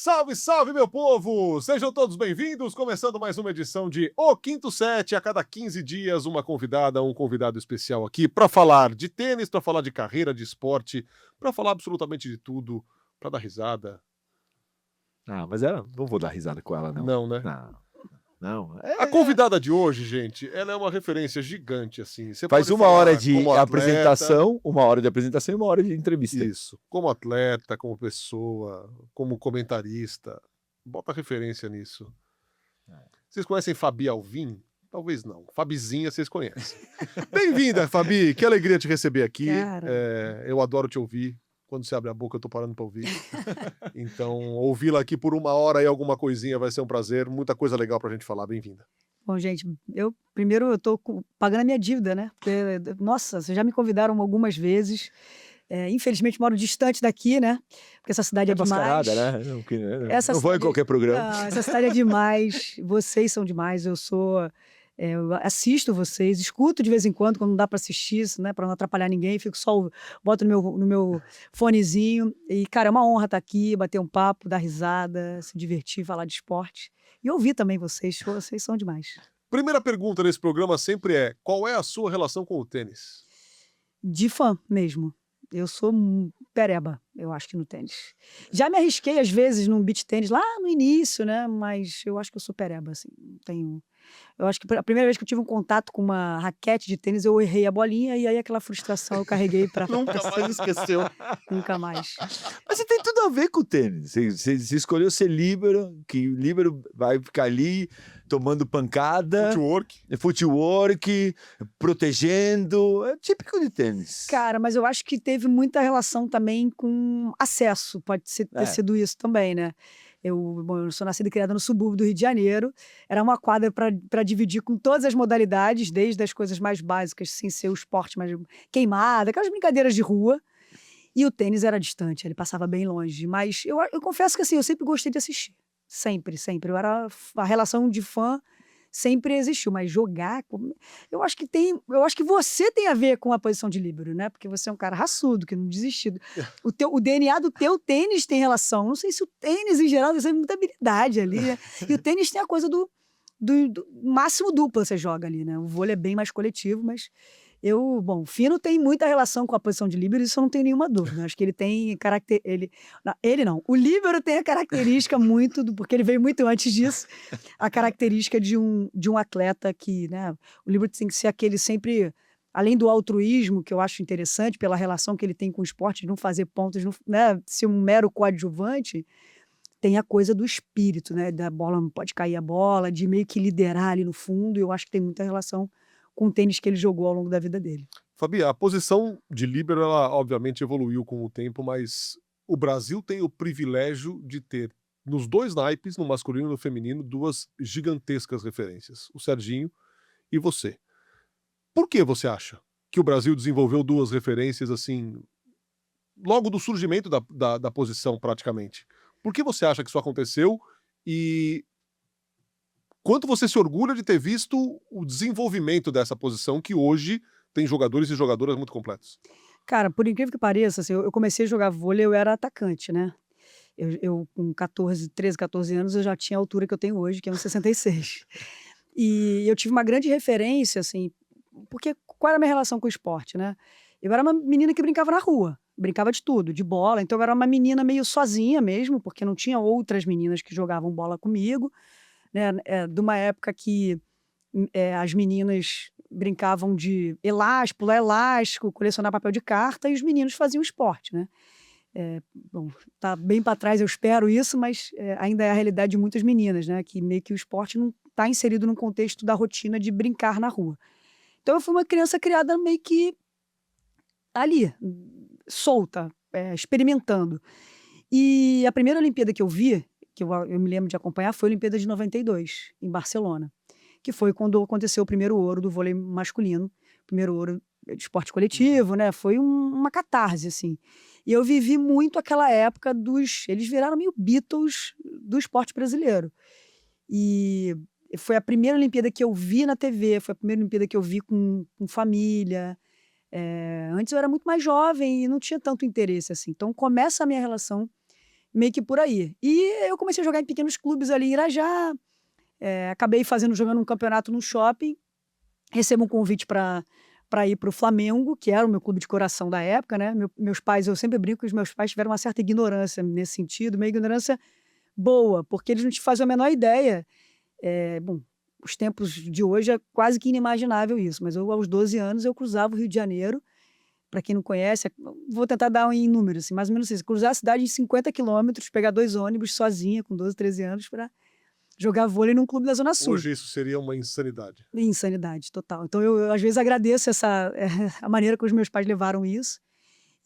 Salve, salve, meu povo! Sejam todos bem-vindos, começando mais uma edição de O Quinto Set. A cada 15 dias, uma convidada, um convidado especial aqui para falar de tênis, para falar de carreira, de esporte, para falar absolutamente de tudo, para dar risada. Mas ela, não vou dar risada com ela, não. Não, né? Não. A convidada de hoje, gente, ela é uma referência gigante, assim. Você Faz pode uma falar hora de como atleta, apresentação, uma hora de apresentação e uma hora de entrevista. Isso, como atleta, como pessoa, como comentarista. Bota referência nisso. Vocês conhecem Fabi Alvim? Talvez não. Fabizinha vocês conhecem. Bem-vinda, Fabi. Que alegria te receber aqui. Eu adoro te ouvir. Quando você abre a boca, eu tô parando para ouvir. Então, ouvi-la aqui por uma hora e alguma coisinha vai ser um prazer. Muita coisa legal pra gente falar. Bem-vinda. Bom, gente, primeiro eu tô pagando a minha dívida, né? Porque, nossa, vocês já me convidaram algumas vezes. Infelizmente moro distante daqui, né? Porque essa cidade é demais. Né? Não vou em qualquer programa. Essa cidade é demais. Vocês são demais. Eu assisto vocês, escuto de vez em quando não dá para assistir, né? Para não atrapalhar ninguém. Boto no meu fonezinho. E, cara, é uma honra estar aqui, bater um papo, dar risada, se divertir, falar de esporte. E ouvir também vocês são demais. Primeira pergunta nesse programa sempre é: qual é a sua relação com o tênis? De fã mesmo. Eu sou pereba, eu acho que no tênis. Já me arrisquei às vezes num beach tênis lá no início, né? Mas eu acho que eu sou pereba, assim. Eu acho que a primeira vez que eu tive um contato com uma raquete de tênis, eu errei a bolinha e aí aquela frustração eu carreguei para Nunca mais esqueceu. Nunca mais. Mas você tem tudo a ver com o tênis. Você escolheu ser líbero, que o líbero vai ficar ali tomando pancada. Footwork, protegendo. É típico de tênis. Cara, mas eu acho que teve muita relação também com acesso. Pode ter sido isso também, né? Eu sou nascida e criada no subúrbio do Rio de Janeiro. Era uma quadra para dividir com todas as modalidades, desde as coisas mais básicas, sem ser o esporte mais queimada, aquelas brincadeiras de rua. E o tênis era distante, ele passava bem longe. Mas eu confesso que assim, eu sempre gostei de assistir. Sempre. A relação de fã sempre existiu, mas jogar, eu acho que você tem a ver com a posição de líbero, né? Porque você é um cara raçudo, que não desistiu. O DNA do teu tênis tem relação. Não sei se o tênis, em geral, tem muita habilidade ali, né? E o tênis tem a coisa do máximo dupla você joga ali, né? O vôlei é bem mais coletivo, mas o Fino tem muita relação com a posição de líbero, isso eu não tenho nenhuma dúvida. Acho que ele tem ele não. O líbero tem a característica porque ele veio muito antes disso, a característica de um atleta que, né, o líbero tem que ser aquele sempre, além do altruísmo, que eu acho interessante, pela relação que ele tem com o esporte, de não fazer pontos, né, ser um mero coadjuvante, tem a coisa do espírito, né, da bola, não pode cair a bola, de meio que liderar ali no fundo, e eu acho que tem muita relação com o tênis que ele jogou ao longo da vida dele. Fabi, a posição de líbero, ela obviamente evoluiu com o tempo, mas o Brasil tem o privilégio de ter, nos dois naipes, no masculino e no feminino, duas gigantescas referências, o Serginho e você. Por que você acha que o Brasil desenvolveu duas referências assim, logo do surgimento da posição praticamente? Por que você acha que isso aconteceu e quanto você se orgulha de ter visto o desenvolvimento dessa posição que hoje tem jogadores e jogadoras muito completos? Cara, por incrível que pareça, assim, eu comecei a jogar vôlei, eu era atacante, né? Eu com 13, 14 anos, eu já tinha a altura que eu tenho hoje, que é 1,66. E eu tive uma grande referência, assim, porque qual era a minha relação com o esporte, né? Eu era uma menina que brincava na rua, brincava de tudo, de bola, então eu era uma menina meio sozinha mesmo, porque não tinha outras meninas que jogavam bola comigo, né? De uma época que as meninas brincavam de pular elástico, colecionar papel de carta, e os meninos faziam esporte, né? Tá bem para trás, eu espero isso, mas ainda é a realidade de muitas meninas, né? Que meio que o esporte não está inserido no contexto da rotina de brincar na rua. Então eu fui uma criança criada meio que ali, solta, experimentando. E a primeira Olimpíada que eu vi, que eu me lembro de acompanhar, foi a Olimpíada de 92, em Barcelona, que foi quando aconteceu o primeiro ouro do vôlei masculino, primeiro ouro de esporte coletivo, né? Foi uma catarse, assim. E eu vivi muito aquela época eles viraram meio Beatles do esporte brasileiro. E foi a primeira Olimpíada que eu vi na TV, foi a primeira Olimpíada que eu vi com família. Antes eu era muito mais jovem e não tinha tanto interesse, assim. Então começa a minha relação meio que por aí. E eu comecei a jogar em pequenos clubes ali em Irajá, acabei jogando um campeonato no shopping, recebo um convite para ir para o Flamengo, que era o meu clube de coração da época, né? Meus pais, eu sempre brinco que os meus pais tiveram uma certa ignorância nesse sentido, uma ignorância boa, porque eles não te fazem a menor ideia. Bom, os tempos de hoje é quase que inimaginável isso, mas eu, aos 12 anos, eu cruzava o Rio de Janeiro. Para quem não conhece, vou tentar dar em números, assim, mais ou menos isso. Cruzar a cidade em 50 quilômetros, pegar 2 ônibus sozinha, com 12, 13 anos, para jogar vôlei num clube da Zona Sul. Hoje isso seria uma insanidade. Insanidade, total. Então eu às vezes agradeço a maneira que os meus pais levaram isso.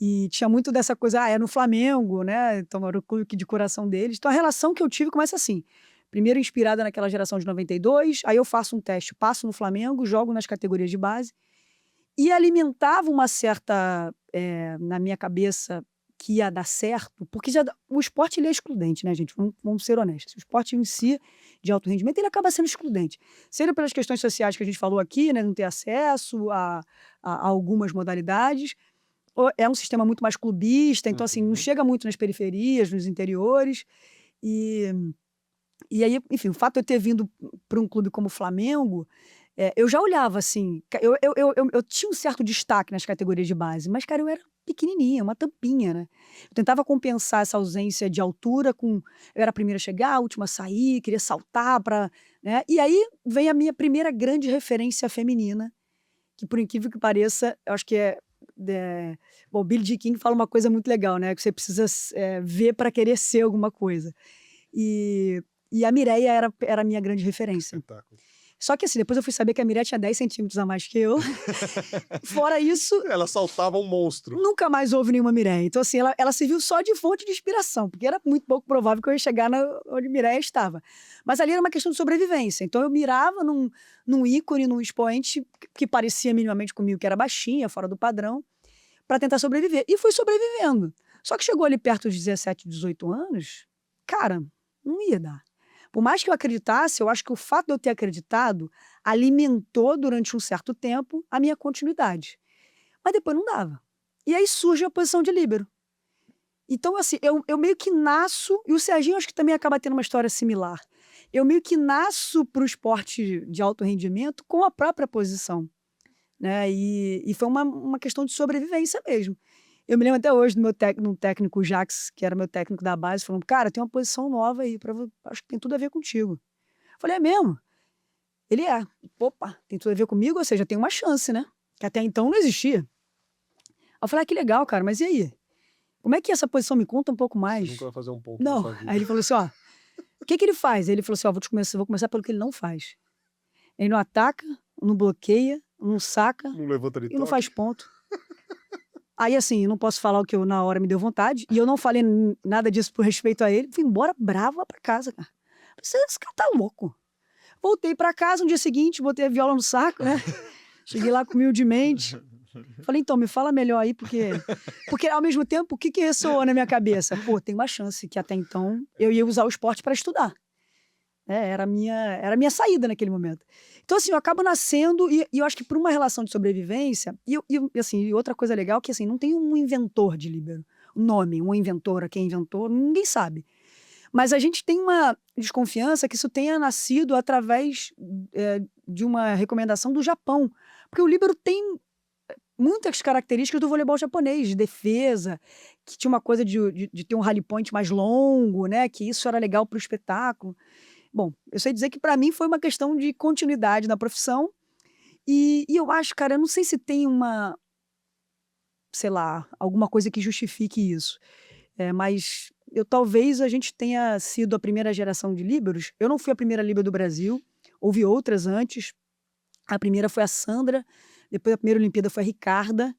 E tinha muito dessa coisa, é no Flamengo, né? Então era o clube de coração deles. Então a relação que eu tive começa assim. Primeiro inspirada naquela geração de 92, aí eu faço um teste, passo no Flamengo, jogo nas categorias de base. E alimentava uma certa, na minha cabeça, que ia dar certo, porque o esporte ele é excludente, né, gente? Vamos ser honestos. O esporte em si, de alto rendimento, ele acaba sendo excludente. Seja pelas questões sociais que a gente falou aqui, né, não ter acesso a algumas modalidades, é um sistema muito mais clubista, então, assim, não chega muito nas periferias, nos interiores. E aí, enfim, o fato de eu ter vindo para um clube como o Flamengo, eu já olhava assim, eu tinha um certo destaque nas categorias de base, mas, cara, eu era pequenininha, uma tampinha, né? Eu tentava compensar essa ausência de altura eu era a primeira a chegar, a última a sair, queria saltar né? E aí vem a minha primeira grande referência feminina, que por incrível que pareça, eu acho que bom, o Billie Jean King fala uma coisa muito legal, né? Que você precisa ver para querer ser alguma coisa. E a Mireia era a minha grande referência. Espetáculo. Só que assim, depois eu fui saber que a Mireia tinha 10 centímetros a mais que eu. Fora isso, Ela saltava um monstro. nunca mais houve nenhuma Mireia. Então assim, ela serviu só de fonte de inspiração, porque era muito pouco provável que eu ia chegar onde Mireia estava. Mas ali era uma questão de sobrevivência. Então eu mirava num ícone, num expoente que parecia minimamente comigo, que era baixinha, fora do padrão, para tentar sobreviver. E fui sobrevivendo. Só que chegou ali perto dos 17, 18 anos, cara, não ia dar. Por mais que eu acreditasse, eu acho que o fato de eu ter acreditado alimentou durante um certo tempo a minha continuidade. Mas depois não dava. E aí surge a posição de líbero. Então, assim, eu meio que nasço, e o Serginho acho que também acaba tendo uma história similar. Eu meio que nasço para o esporte de alto rendimento com a própria posição, né? E foi uma questão de sobrevivência mesmo. Eu me lembro até hoje do técnico Jax, que era meu técnico da base, falando, cara, tem uma posição nova aí, acho que tem tudo a ver contigo. Eu falei, é mesmo? Ele opa, tem tudo a ver comigo, ou seja, tem uma chance, né? Que até então não existia. Eu falei, que legal, cara, mas e aí? Como é que essa posição me conta um pouco mais? Você nunca vai fazer um ponto Não, na sua vida. aí ele falou assim, o que ele faz? Ele falou assim, vou começar pelo que ele não faz. Ele não ataca, não bloqueia, não saca Não levanta de e não toque. faz ponto. Aí, assim, eu não posso falar o que na hora me deu vontade, e eu não falei nada disso por respeito a ele, fui embora brava pra casa, cara. Esse cara tá louco. Voltei pra casa no dia seguinte, botei a viola no saco, né? Cheguei lá humildemente. Falei, então, me fala melhor aí, porque ao mesmo tempo, o que ressoou na minha cabeça? Pô, tem uma chance que até então eu ia usar o esporte para estudar. Era a minha saída naquele momento. Então, assim, eu acabo nascendo e eu acho que por uma relação de sobrevivência, e outra coisa legal é que, assim, não tem um inventor de líbero. O nome, uma inventora, quem inventou, ninguém sabe. Mas a gente tem uma desconfiança que isso tenha nascido através de uma recomendação do Japão. Porque o líbero tem muitas características do voleibol japonês, de defesa, que tinha uma coisa de ter um rally point mais longo, né? Que isso era legal para o espetáculo. Bom, eu sei dizer que para mim foi uma questão de continuidade na profissão e eu acho, cara, eu não sei se tem sei lá, alguma coisa que justifique isso, mas talvez a gente tenha sido a primeira geração de líberos. Eu não fui a primeira líbero do Brasil, houve outras antes. A primeira foi a Sandra, depois a primeira Olimpíada foi a Ricarda,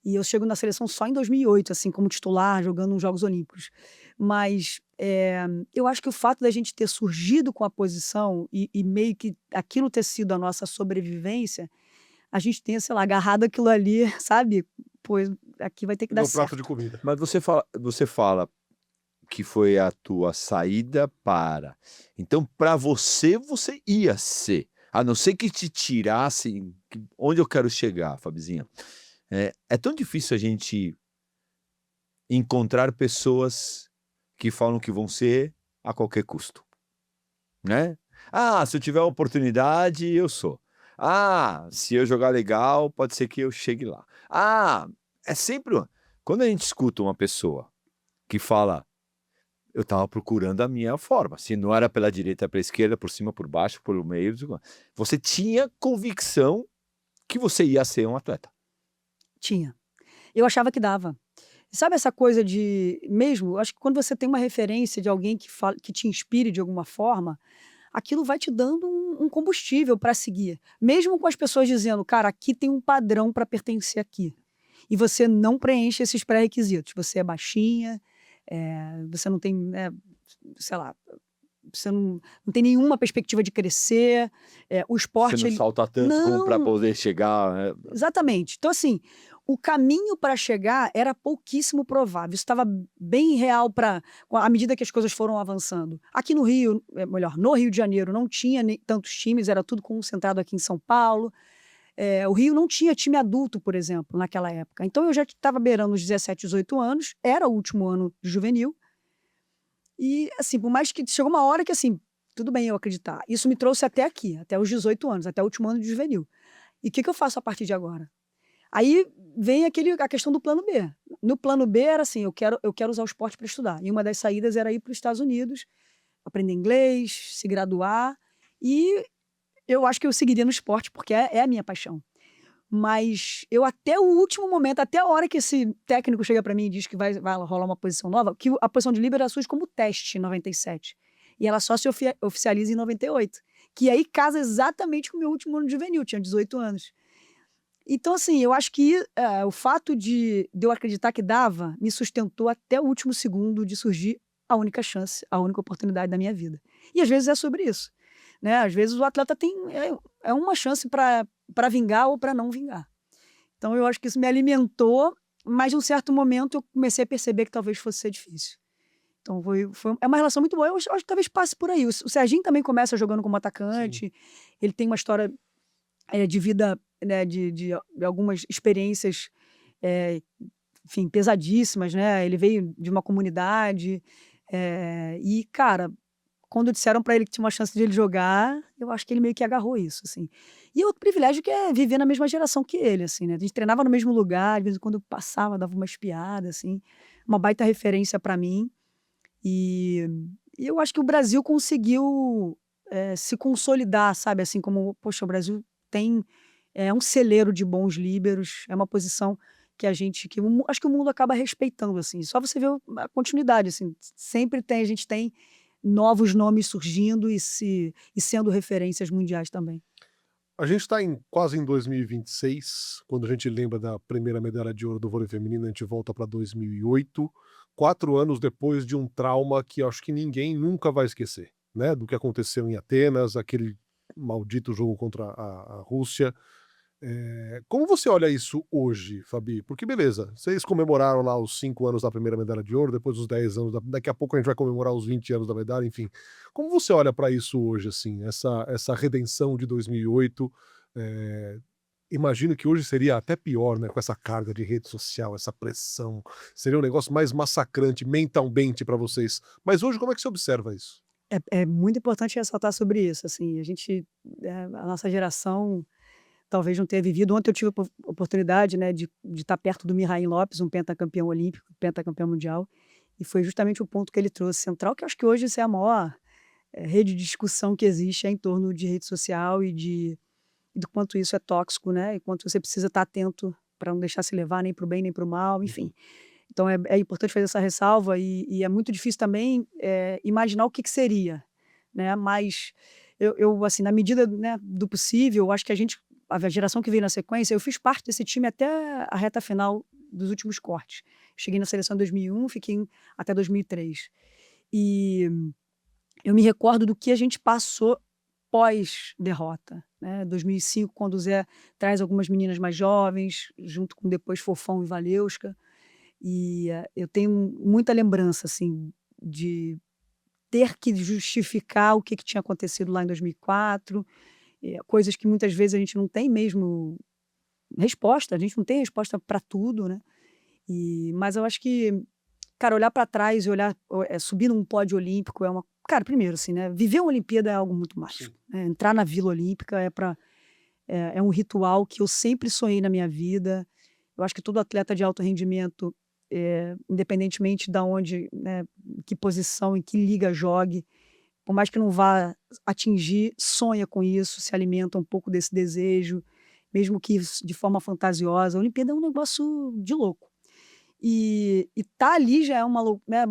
e eu chego na seleção só em 2008, assim, como titular, jogando nos Jogos Olímpicos. Mas eu acho que o fato da gente ter surgido com a posição e meio que aquilo ter sido a nossa sobrevivência, a gente tenha, sei lá, agarrado aquilo ali, sabe? Pois aqui vai ter que dar No certo. prato de comida. Mas você fala que foi a tua saída para. Então, para você ia ser. A não ser que te tirassem. Onde eu quero chegar, Fabizinha? É tão difícil a gente encontrar pessoas que falam que vão ser a qualquer custo, né? Se eu tiver oportunidade, eu sou. Se eu jogar legal, pode ser que eu chegue lá. É sempre... Quando a gente escuta uma pessoa que fala, eu estava procurando a minha forma, se não era pela direita, pela esquerda, por cima, por baixo, pelo meio, você tinha convicção que você ia ser um atleta. Tinha. Eu achava que dava. Sabe essa coisa de... Mesmo, acho que quando você tem uma referência de alguém que te inspire de alguma forma, aquilo vai te dando um combustível para seguir. Mesmo com as pessoas dizendo, cara, aqui tem um padrão para pertencer aqui. E você não preenche esses pré-requisitos. Você é baixinha, você não tem, sei lá, você não tem nenhuma perspectiva de crescer. O esporte... Você não salta tanto como para poder chegar... Exatamente. Então, assim, o caminho para chegar era pouquíssimo provável. Isso estava bem real à medida que as coisas foram avançando. Aqui no Rio, no Rio de Janeiro, não tinha tantos times, era tudo concentrado aqui em São Paulo. O Rio não tinha time adulto, por exemplo, naquela época. Então, eu já estava beirando os 17, 18 anos, era o último ano de juvenil. E, assim, por mais que chegou uma hora que, assim, tudo bem eu acreditar. Isso me trouxe até aqui, até os 18 anos, até o último ano de juvenil. E o que eu faço a partir de agora? Aí vem a questão do plano B. No plano B era assim, eu quero usar o esporte para estudar. E uma das saídas era ir para os Estados Unidos, aprender inglês, se graduar. E eu acho que eu seguiria no esporte, porque é a minha paixão. Mas eu até o último momento, até a hora que esse técnico chega para mim e diz que vai rolar uma posição nova, que a posição de líbero surge como teste em 97. E ela só se oficializa em 98. Que aí casa exatamente com o meu último ano de juvenil, tinha 18 anos. Então, assim, eu acho que o fato de eu acreditar que dava me sustentou até o último segundo de surgir a única chance, a única oportunidade da minha vida. E às vezes é sobre isso, né? Às vezes o atleta tem uma chance para vingar ou para não vingar. Então, eu acho que isso me alimentou, mas em um certo momento eu comecei a perceber que talvez fosse ser difícil. Então, é uma relação muito boa. Eu acho que talvez passe por aí. O Serginho também começa jogando como atacante. Sim. Ele tem uma história de vida, né, de algumas experiências, enfim, pesadíssimas, né? Ele veio de uma comunidade e, cara, quando disseram para ele que tinha uma chance de ele jogar, eu acho que ele meio que agarrou isso, assim. E outro privilégio que é viver na mesma geração que ele, assim, né? A gente treinava no mesmo lugar, de vez em quando eu passava, dava uma espiada, assim. Uma baita referência para mim. E eu acho que o Brasil conseguiu se consolidar, sabe? Assim, como, poxa, o Brasil tem um celeiro de bons líberos, é uma posição que acho que o mundo acaba respeitando, assim. Só você vê a continuidade, assim. Sempre a gente tem novos nomes surgindo e sendo referências mundiais também. A gente está quase em 2026, quando a gente lembra da primeira medalha de ouro do vôlei feminino, a gente volta para 2008, 4 anos depois de um trauma que acho que ninguém nunca vai esquecer, né? Do que aconteceu em Atenas, aquele maldito jogo contra a Rússia. Como você olha isso hoje, Fabi? Porque beleza, vocês comemoraram lá os 5 anos da primeira medalha de ouro, depois os 10 anos, daqui a pouco a gente vai comemorar os 20 anos da medalha, enfim. Como você olha para isso hoje, assim, essa redenção de 2008? Imagino que hoje seria até pior, né, com essa carga de rede social, essa pressão, seria um negócio mais massacrante mentalmente para vocês. Mas hoje como é que você observa isso? É muito importante ressaltar sobre isso, assim, a nossa geração talvez não tenha vivido. Ontem eu tive a oportunidade, né, de estar perto do Mihail Lopes, um pentacampeão olímpico, pentacampeão mundial, e foi justamente o ponto que ele trouxe central, que eu acho que hoje isso é a maior rede de discussão que existe em torno de rede social e do quanto isso é tóxico, né, e quanto você precisa estar atento para não deixar se levar nem para o bem nem para o mal, enfim. Então é importante fazer essa ressalva e é muito difícil também imaginar o que seria, né, mas eu assim, na medida, né, do possível, eu acho que a geração que veio na sequência, eu fiz parte desse time até a reta final dos últimos cortes. Cheguei na seleção em 2001, fiquei até 2003. E eu me recordo do que a gente passou pós-derrota, né? 2005, quando o Zé traz algumas meninas mais jovens, junto com depois Fofão e Valeuska. E eu tenho muita lembrança, assim, de ter que justificar o que tinha acontecido lá em 2004, coisas que muitas vezes a gente não tem mesmo resposta, a gente não tem resposta para tudo, né? Mas eu acho que cara, olhar para trás e olhar, subir num pódio olímpico é uma... Cara, primeiro, assim, né? Viver uma Olimpíada é algo muito mágico. Né? Entrar na Vila Olímpica é um ritual que eu sempre sonhei na minha vida. Eu acho que todo atleta de alto rendimento, independentemente de onde, né, que posição, em que liga jogue, por mais que não vá atingir, sonha com isso, se alimenta um pouco desse desejo, mesmo que de forma fantasiosa. A Olimpíada é um negócio de louco. E tá ali já é né,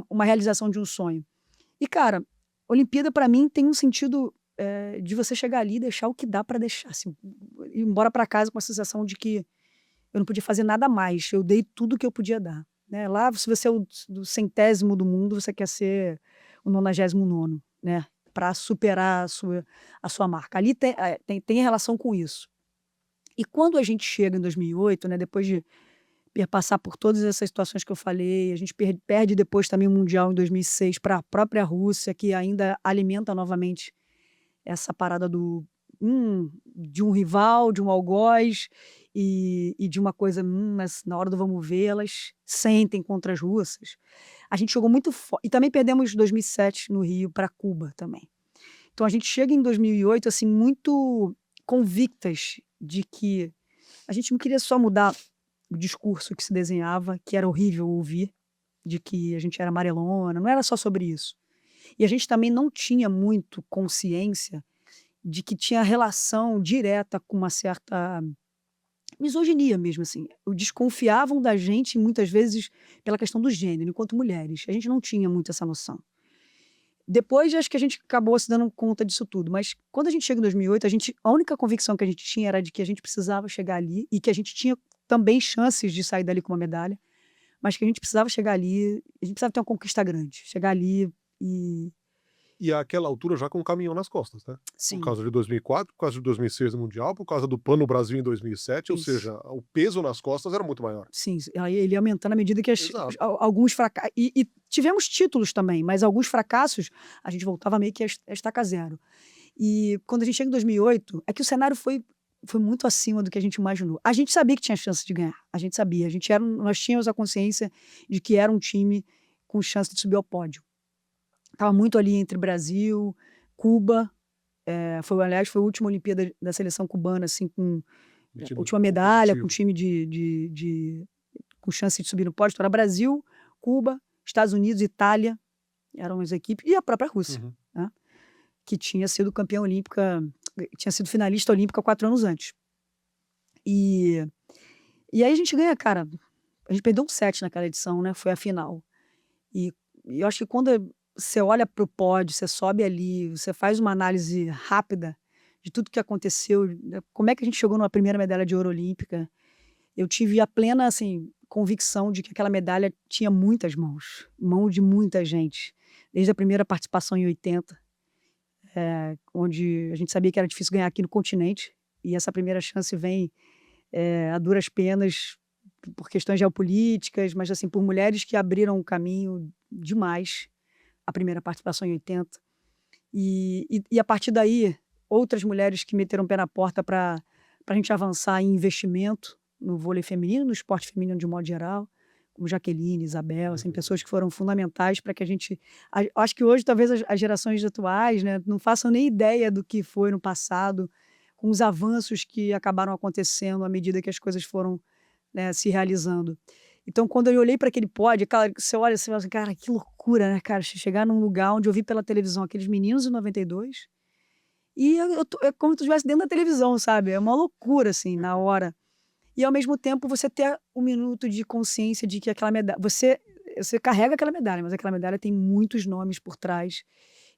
uma realização de um sonho. E, cara, a Olimpíada para mim tem um sentido de você chegar ali e deixar o que dá para deixar. Assim, ir embora para casa com a sensação de que eu não podia fazer nada mais. Eu dei tudo que eu podia dar. Né? Lá, se você é o 100º do mundo, você quer ser o 99º, né? Para superar a sua marca. Ali tem relação com isso. E quando a gente chega em 2008, né, depois de passar por todas essas situações que eu falei, a gente perde depois também o Mundial em 2006 para a própria Rússia, que ainda alimenta novamente essa parada de um rival, de um algoz e de uma coisa, mas na hora do vamos ver, elas sentem contra as russas. A gente jogou muito forte. E também perdemos 2007 no Rio para Cuba também. Então a gente chega em 2008 assim, muito convictas de que a gente não queria só mudar o discurso que se desenhava, que era horrível ouvir, de que a gente era amarelona, não era só sobre isso. E a gente também não tinha muito consciência de que tinha relação direta com uma certa misoginia mesmo, assim. Desconfiavam da gente, muitas vezes, pela questão do gênero, enquanto mulheres. A gente não tinha muito essa noção. Depois, acho que a gente acabou se dando conta disso tudo. Mas quando a gente chega em 2008, a única convicção que a gente tinha era de que a gente precisava chegar ali e que a gente tinha também chances de sair dali com uma medalha, mas que a gente precisava chegar ali, a gente precisava ter uma conquista grande. Chegar ali E àquela altura já com um caminhão nas costas, né? Sim. Por causa de 2004, por causa de 2006 no Mundial, por causa do PAN no Brasil em 2007, ou seja, o peso nas costas era muito maior. Sim, aí ele ia aumentando à medida que alguns fracassos... E tivemos títulos também, mas alguns fracassos a gente voltava meio que a estaca zero. E quando a gente chega em 2008, é que o cenário foi muito acima do que a gente imaginou. A gente sabia que tinha chance de ganhar, a gente sabia. Nós tínhamos a consciência de que era um time com chance de subir ao pódio. Estava muito ali entre Brasil, Cuba, aliás, foi a última Olimpíada da seleção cubana, assim, com a última medalha, com time com chance de subir no pódio. Então, era Brasil, Cuba, Estados Unidos, Itália, eram as equipes, e a própria Rússia, né? Que tinha sido campeã olímpica, tinha sido finalista olímpica 4 anos antes. E aí a gente ganha, cara, a gente perdeu um set naquela edição, né? Foi a final. E eu acho que quando você olha para o pódio, você sobe ali, você faz uma análise rápida de tudo que aconteceu, como é que a gente chegou numa primeira medalha de ouro olímpica, eu tive a plena, assim, convicção de que aquela medalha tinha muitas mãos, mão de muita gente, desde a primeira participação em 80, onde a gente sabia que era difícil ganhar aqui no continente, e essa primeira chance vem a duras penas por questões geopolíticas, mas assim, por mulheres que abriram um caminho demais, a primeira participação em 80. E a partir daí, outras mulheres que meteram o pé na porta para a gente avançar em investimento no vôlei feminino, no esporte feminino de modo geral, como Jaqueline, Isabel, assim, pessoas que foram fundamentais para que a gente... Acho que hoje, talvez, as gerações atuais, né, não façam nem ideia do que foi no passado, com os avanços que acabaram acontecendo à medida que as coisas foram, né, se realizando. Então, quando eu olhei para aquele pódio, cara, você olha e você fala assim, cara, que loucura, né, cara? Chegar num lugar onde eu vi pela televisão aqueles meninos em 92 e é como se tu estivesse dentro da televisão, sabe? É uma loucura, assim, na hora. E, ao mesmo tempo, você ter um minuto de consciência de que aquela medalha... Você carrega aquela medalha, mas aquela medalha tem muitos nomes por trás.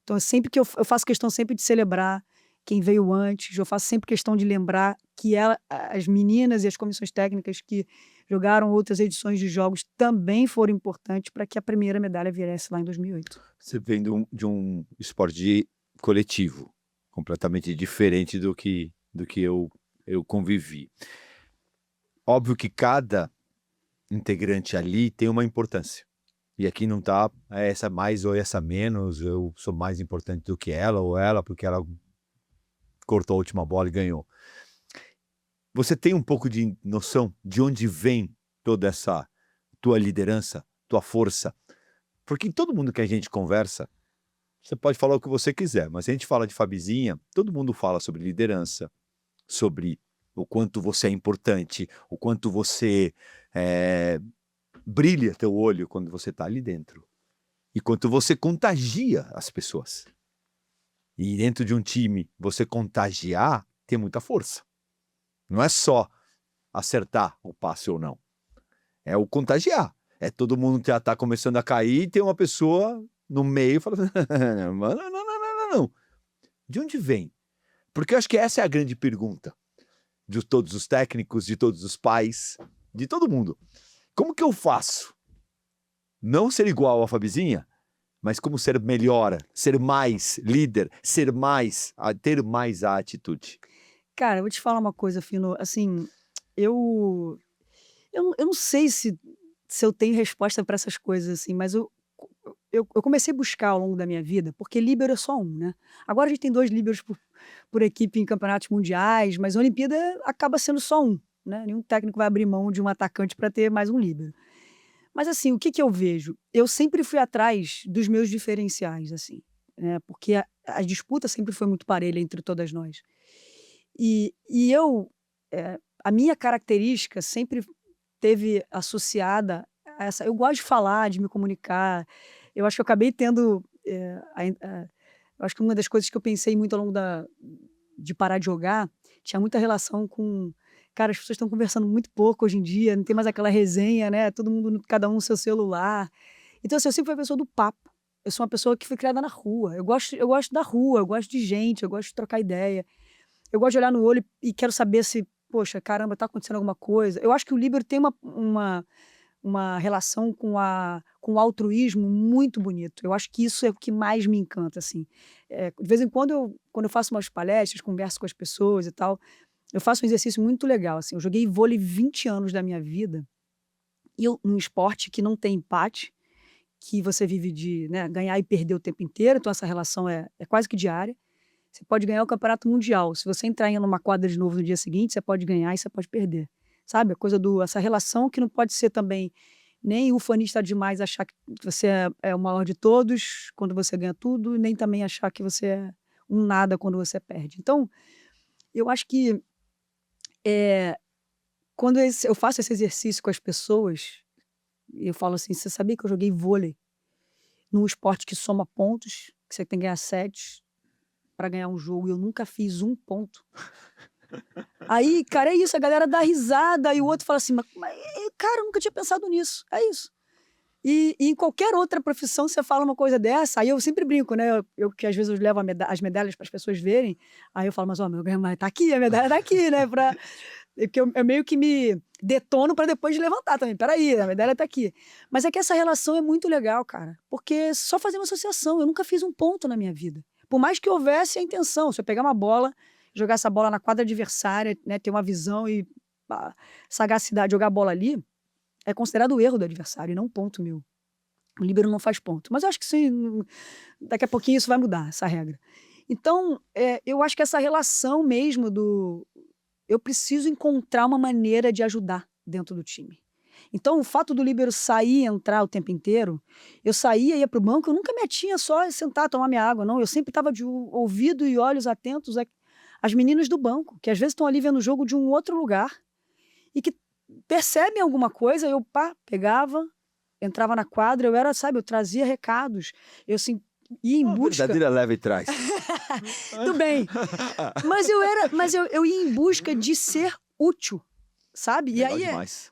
Então, sempre que eu faço questão sempre de celebrar quem veio antes, eu faço sempre questão de lembrar que as meninas e as comissões técnicas que jogaram outras edições de jogos também foram importantes para que a primeira medalha viesse lá em 2008. Você vem de um esporte coletivo, completamente diferente do que eu convivi. Óbvio que cada integrante ali tem uma importância. E aqui não tá essa mais ou essa menos, eu sou mais importante do que ela, ou ela, porque ela cortou a última bola e ganhou. Você tem um pouco de noção de onde vem toda essa tua liderança tua força. Porque todo mundo que a gente conversa, você pode falar o que você quiser, mas a gente fala de Fabizinha, todo mundo fala sobre liderança, sobre o quanto você é importante, o quanto você brilha teu olho quando você está ali dentro. E quanto você contagia as pessoas. E dentro de um time, você contagiar tem muita força. Não é só acertar o passe ou não. É o contagiar. É todo mundo já tá começando a cair e tem uma pessoa no meio falando, não. De onde vem? Porque eu acho que essa é a grande pergunta de todos os técnicos, de todos os pais, de todo mundo. Como que eu faço? Não ser igual a Fabizinha, mas como ser melhor, ser mais líder, ter mais a atitude. Cara, eu vou te falar uma coisa, Fino, assim, eu não sei se eu tenho resposta para essas coisas, assim, mas eu comecei a buscar ao longo da minha vida, porque líbero é só um, né? Agora a gente tem 2 líberos por equipe em campeonatos mundiais, mas a Olimpíada acaba sendo só um, né? Nenhum técnico vai abrir mão de um atacante para ter mais um líbero. Mas assim, o que eu vejo? Eu sempre fui atrás dos meus diferenciais, assim, né? Porque a disputa sempre foi muito parelha entre todas nós. E a minha característica sempre teve associada a essa. Eu gosto de falar, de me comunicar. Eu acho que eu acabei tendo. Eu acho que uma das coisas que eu pensei muito ao longo de parar de jogar tinha muita relação com. Cara, as pessoas estão conversando muito pouco hoje em dia, não tem mais aquela resenha, né? Todo mundo, cada um no seu celular. Então, assim, eu sempre fui a pessoa do papo. Eu sou uma pessoa que foi criada na rua. Eu gosto da rua, eu gosto de gente, eu gosto de trocar ideia. Eu gosto de olhar no olho e quero saber se, poxa, caramba, tá acontecendo alguma coisa. Eu acho que o líbero tem uma relação com o altruísmo muito bonito. Eu acho que isso é o que mais me encanta, assim. De vez em quando, quando eu faço umas palestras, converso com as pessoas e tal, eu faço um exercício muito legal, assim. Eu joguei vôlei 20 anos da minha vida, e num esporte que não tem empate, que você vive de, né, ganhar e perder o tempo inteiro, então essa relação é quase que diária. Você pode ganhar o campeonato mundial. Se você entrar em uma quadra de novo no dia seguinte, você pode ganhar e você pode perder. Sabe? A coisa essa relação que não pode ser também nem ufanista demais achar que você é o maior de todos quando você ganha tudo, nem também achar que você é um nada quando você perde. Então, eu acho que quando eu faço esse exercício com as pessoas, eu falo assim, você sabia que eu joguei vôlei num esporte que soma pontos, que você tem que ganhar sets para ganhar um jogo, e eu nunca fiz um ponto. Aí, cara, é isso, a galera dá risada, e o outro fala assim, mas cara, eu nunca tinha pensado nisso, é isso. E em qualquer outra profissão você fala uma coisa dessa, aí eu sempre brinco, né, eu que às vezes eu levo as medalhas para as pessoas verem, aí eu falo, mas ó, mas tá aqui, a medalha tá aqui, né, porque eu meio que me detono para depois levantar também, peraí, a medalha tá aqui. Mas é que essa relação é muito legal, cara, porque só fazer uma associação, eu nunca fiz um ponto na minha vida. Por mais que houvesse a intenção, se eu pegar uma bola, jogar essa bola na quadra adversária, né, ter uma visão e sagacidade, jogar a bola ali, é considerado o erro do adversário e não um ponto meu. O líbero não faz ponto. Mas eu acho que daqui a pouquinho isso vai mudar, essa regra. Então, eu acho que essa relação mesmo eu preciso encontrar uma maneira de ajudar dentro do time. Então, o fato do líbero sair e entrar o tempo inteiro, eu saía, ia para o banco, eu nunca me atinha só sentar, tomar minha água, não. Eu sempre estava de ouvido e olhos atentos às meninas do banco, que às vezes estão ali vendo o jogo de um outro lugar e que percebem alguma coisa, eu pegava, entrava na quadra, eu trazia recados, eu assim, ia em busca... Verdadeira leva e traz. Tudo bem. Mas eu ia em busca de ser útil, sabe? E aí,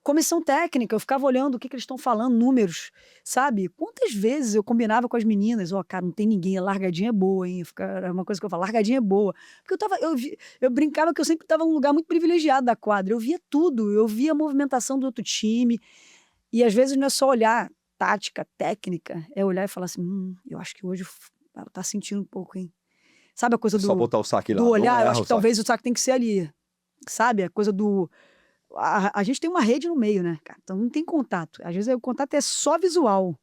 comissão técnica, eu ficava olhando o que eles estão falando, números, sabe? Quantas vezes eu combinava com as meninas, cara, não tem ninguém, a largadinha é boa, hein? Era uma coisa que eu falava, largadinha é boa. Porque eu brincava que eu sempre estava num lugar muito privilegiado da quadra, eu via tudo, eu via a movimentação do outro time, e às vezes não é só olhar tática, técnica, é olhar e falar assim, eu acho que hoje ela tá sentindo um pouco, hein? Sabe a coisa Só botar o saque lá. Do olhar, eu acho que talvez o saque tem que ser ali, sabe? A coisa a gente tem uma rede no meio, né, cara? Então não tem contato. Às vezes o contato é só visual.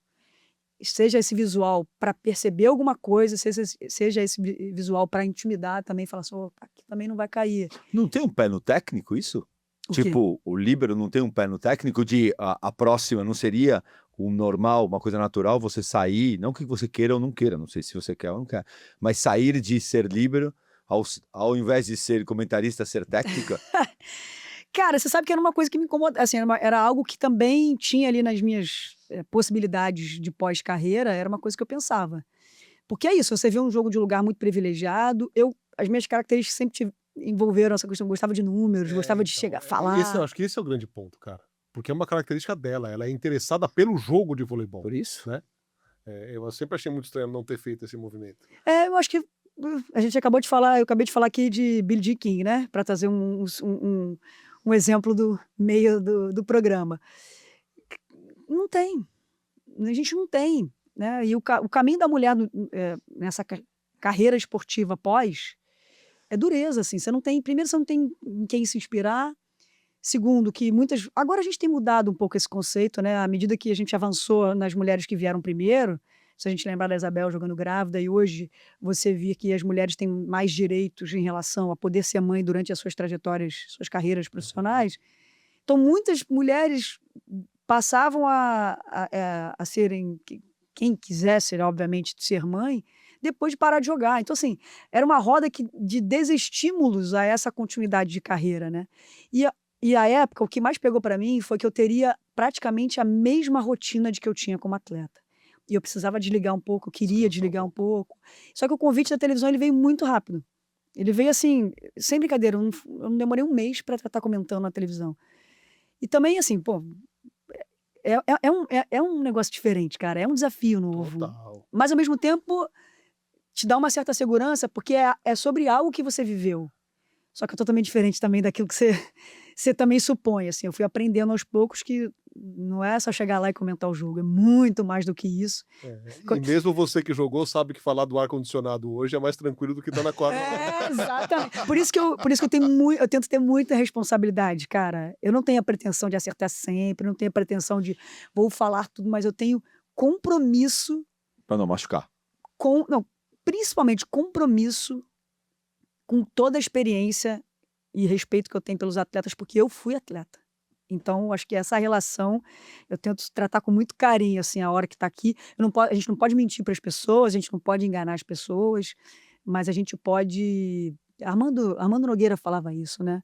Seja esse visual para perceber alguma coisa, seja esse visual para intimidar também, falar assim, aqui também não vai cair. Não tem um pé no técnico isso? Tipo, o líbero não tem um pé no técnico de a próxima não seria o normal, uma coisa natural, você sair, não que você queira ou não queira, não sei se você quer ou não quer, mas sair de ser líbero, ao invés de ser comentarista, ser técnica? Cara, você sabe que era uma coisa que me incomoda, assim, era algo que também tinha ali nas minhas possibilidades de pós-carreira, era uma coisa que eu pensava. Porque é isso, você vê um jogo de lugar muito privilegiado, as minhas características sempre envolveram essa questão, eu gostava de números, gostava de chegar, falar. Acho que esse é o grande ponto, cara. Porque é uma característica dela, ela é interessada pelo jogo de voleibol. Por isso? Né? Eu sempre achei muito estranho não ter feito esse movimento. Eu acho que a gente acabou de falar, eu acabei de falar aqui de Billie Jean King, né? Para trazer um exemplo do meio do programa. Não tem. A gente não tem. Né? E o caminho da mulher nessa carreira esportiva pós é dureza, assim. Você não tem, primeiro, você não tem em quem se inspirar. Segundo, que muitas. Agora a gente tem mudado um pouco esse conceito, né? À medida que a gente avançou nas mulheres que vieram primeiro, se a gente lembrar da Isabel jogando grávida, e hoje você vê que as mulheres têm mais direitos em relação a poder ser mãe durante as suas trajetórias, suas carreiras profissionais. Então, muitas mulheres passavam a serem, quem quisesse, obviamente, ser mãe, depois de parar de jogar. Então, assim, era uma roda de desestímulos a essa continuidade de carreira, né? E a época, o que mais pegou para mim foi que eu teria praticamente a mesma rotina de que eu tinha como atleta. E eu precisava desligar um pouco, eu queria desligar um pouco. Só que o convite da televisão ele veio muito rápido. Ele veio assim, sem brincadeira, eu não demorei um mês para estar comentando na televisão. E também, assim, pô, é um negócio diferente, cara. É um desafio novo. Total. Mas, ao mesmo tempo, te dá uma certa segurança, porque é sobre algo que você viveu. Só que é totalmente diferente também daquilo que você também supõe, assim. Eu fui aprendendo aos poucos que não é só chegar lá e comentar o jogo, é muito mais do que isso. E mesmo você que jogou sabe que falar do ar-condicionado hoje é mais tranquilo do que estar na quadra. Exatamente. Por isso que eu tento ter muita responsabilidade, cara. Eu não tenho a pretensão de acertar sempre, não tenho a pretensão de vou falar tudo, mas eu tenho compromisso Para não machucar. não, principalmente compromisso com toda a experiência e respeito que eu tenho pelos atletas, porque eu fui atleta. Então, acho que essa relação eu tento tratar com muito carinho, assim, a hora que está aqui. A gente não pode mentir para as pessoas, a gente não pode enganar as pessoas, mas a gente pode. Armando Nogueira falava isso, né?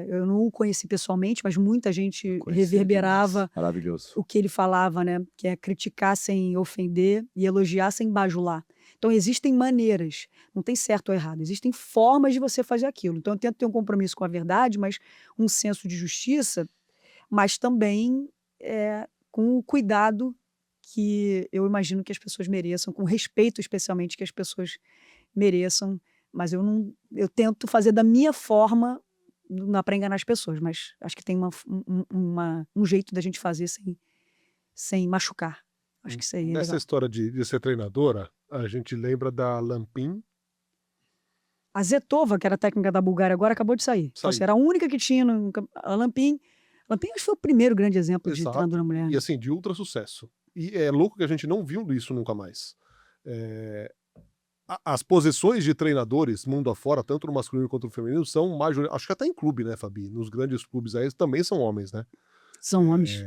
Eu não o conheci pessoalmente, mas muita gente reverberava Maravilhoso. o que ele falava, né? Que é criticar sem ofender e elogiar sem bajular. Então, existem maneiras, não tem certo ou errado, existem formas de você fazer aquilo. Então, eu tento ter um compromisso com a verdade, mas um senso de justiça, mas também com o cuidado que eu imagino que as pessoas mereçam, com o respeito especialmente que as pessoas mereçam, mas eu tento fazer da minha forma, não dá para enganar as pessoas, mas acho que tem um jeito da gente fazer sem machucar. Acho que isso aí é Nessa legal. história de ser treinadora, a gente lembra da Lampin. A Zetova, que era técnica da Bulgária agora, acabou de sair. Então, assim, era a única que tinha a Lampin. Lampin acho que foi o primeiro grande exemplo de treinadora mulher. E assim, de ultra sucesso. E é louco que a gente não viu isso nunca mais. As posições de treinadores mundo afora, tanto no masculino quanto no feminino, são acho que até em clube, né, Fabi? Nos grandes clubes aí também são homens, né? São homens.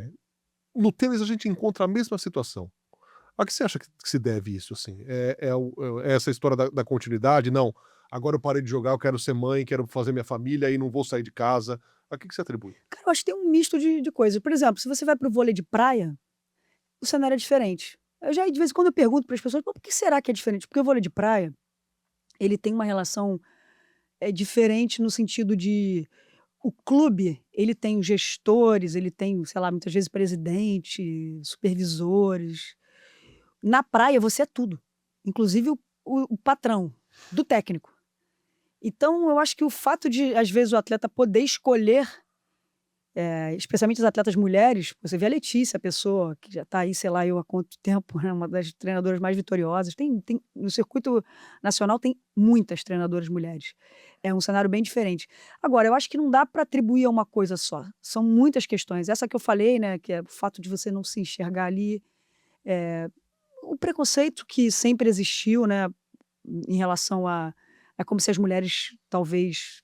No tênis a gente encontra a mesma situação. A que você acha que se deve isso, assim? É essa história da continuidade? Não, agora eu parei de jogar, eu quero ser mãe, quero fazer minha família e não vou sair de casa. A que você atribui? Cara, eu acho que tem um misto de coisas. Por exemplo, se você vai pro vôlei de praia, o cenário é diferente. Eu já, de vez em quando, eu pergunto para as pessoas, por que será que é diferente? Porque o vôlei de praia, ele tem uma relação diferente no sentido de o clube, ele tem os gestores, ele tem, sei lá, muitas vezes presidente, supervisores. Na praia, você é tudo. Inclusive o patrão do técnico. Então, eu acho que o fato de, às vezes, o atleta poder escolher, especialmente as atletas mulheres, você vê a Letícia, a pessoa que já está aí, sei lá, eu há quanto tempo, né, uma das treinadoras mais vitoriosas. No circuito nacional tem muitas treinadoras mulheres. É um cenário bem diferente. Agora, eu acho que não dá para atribuir a uma coisa só. São muitas questões. Essa que eu falei, né, que é o fato de você não se enxergar ali, o preconceito que sempre existiu, né, em relação a... É como se as mulheres talvez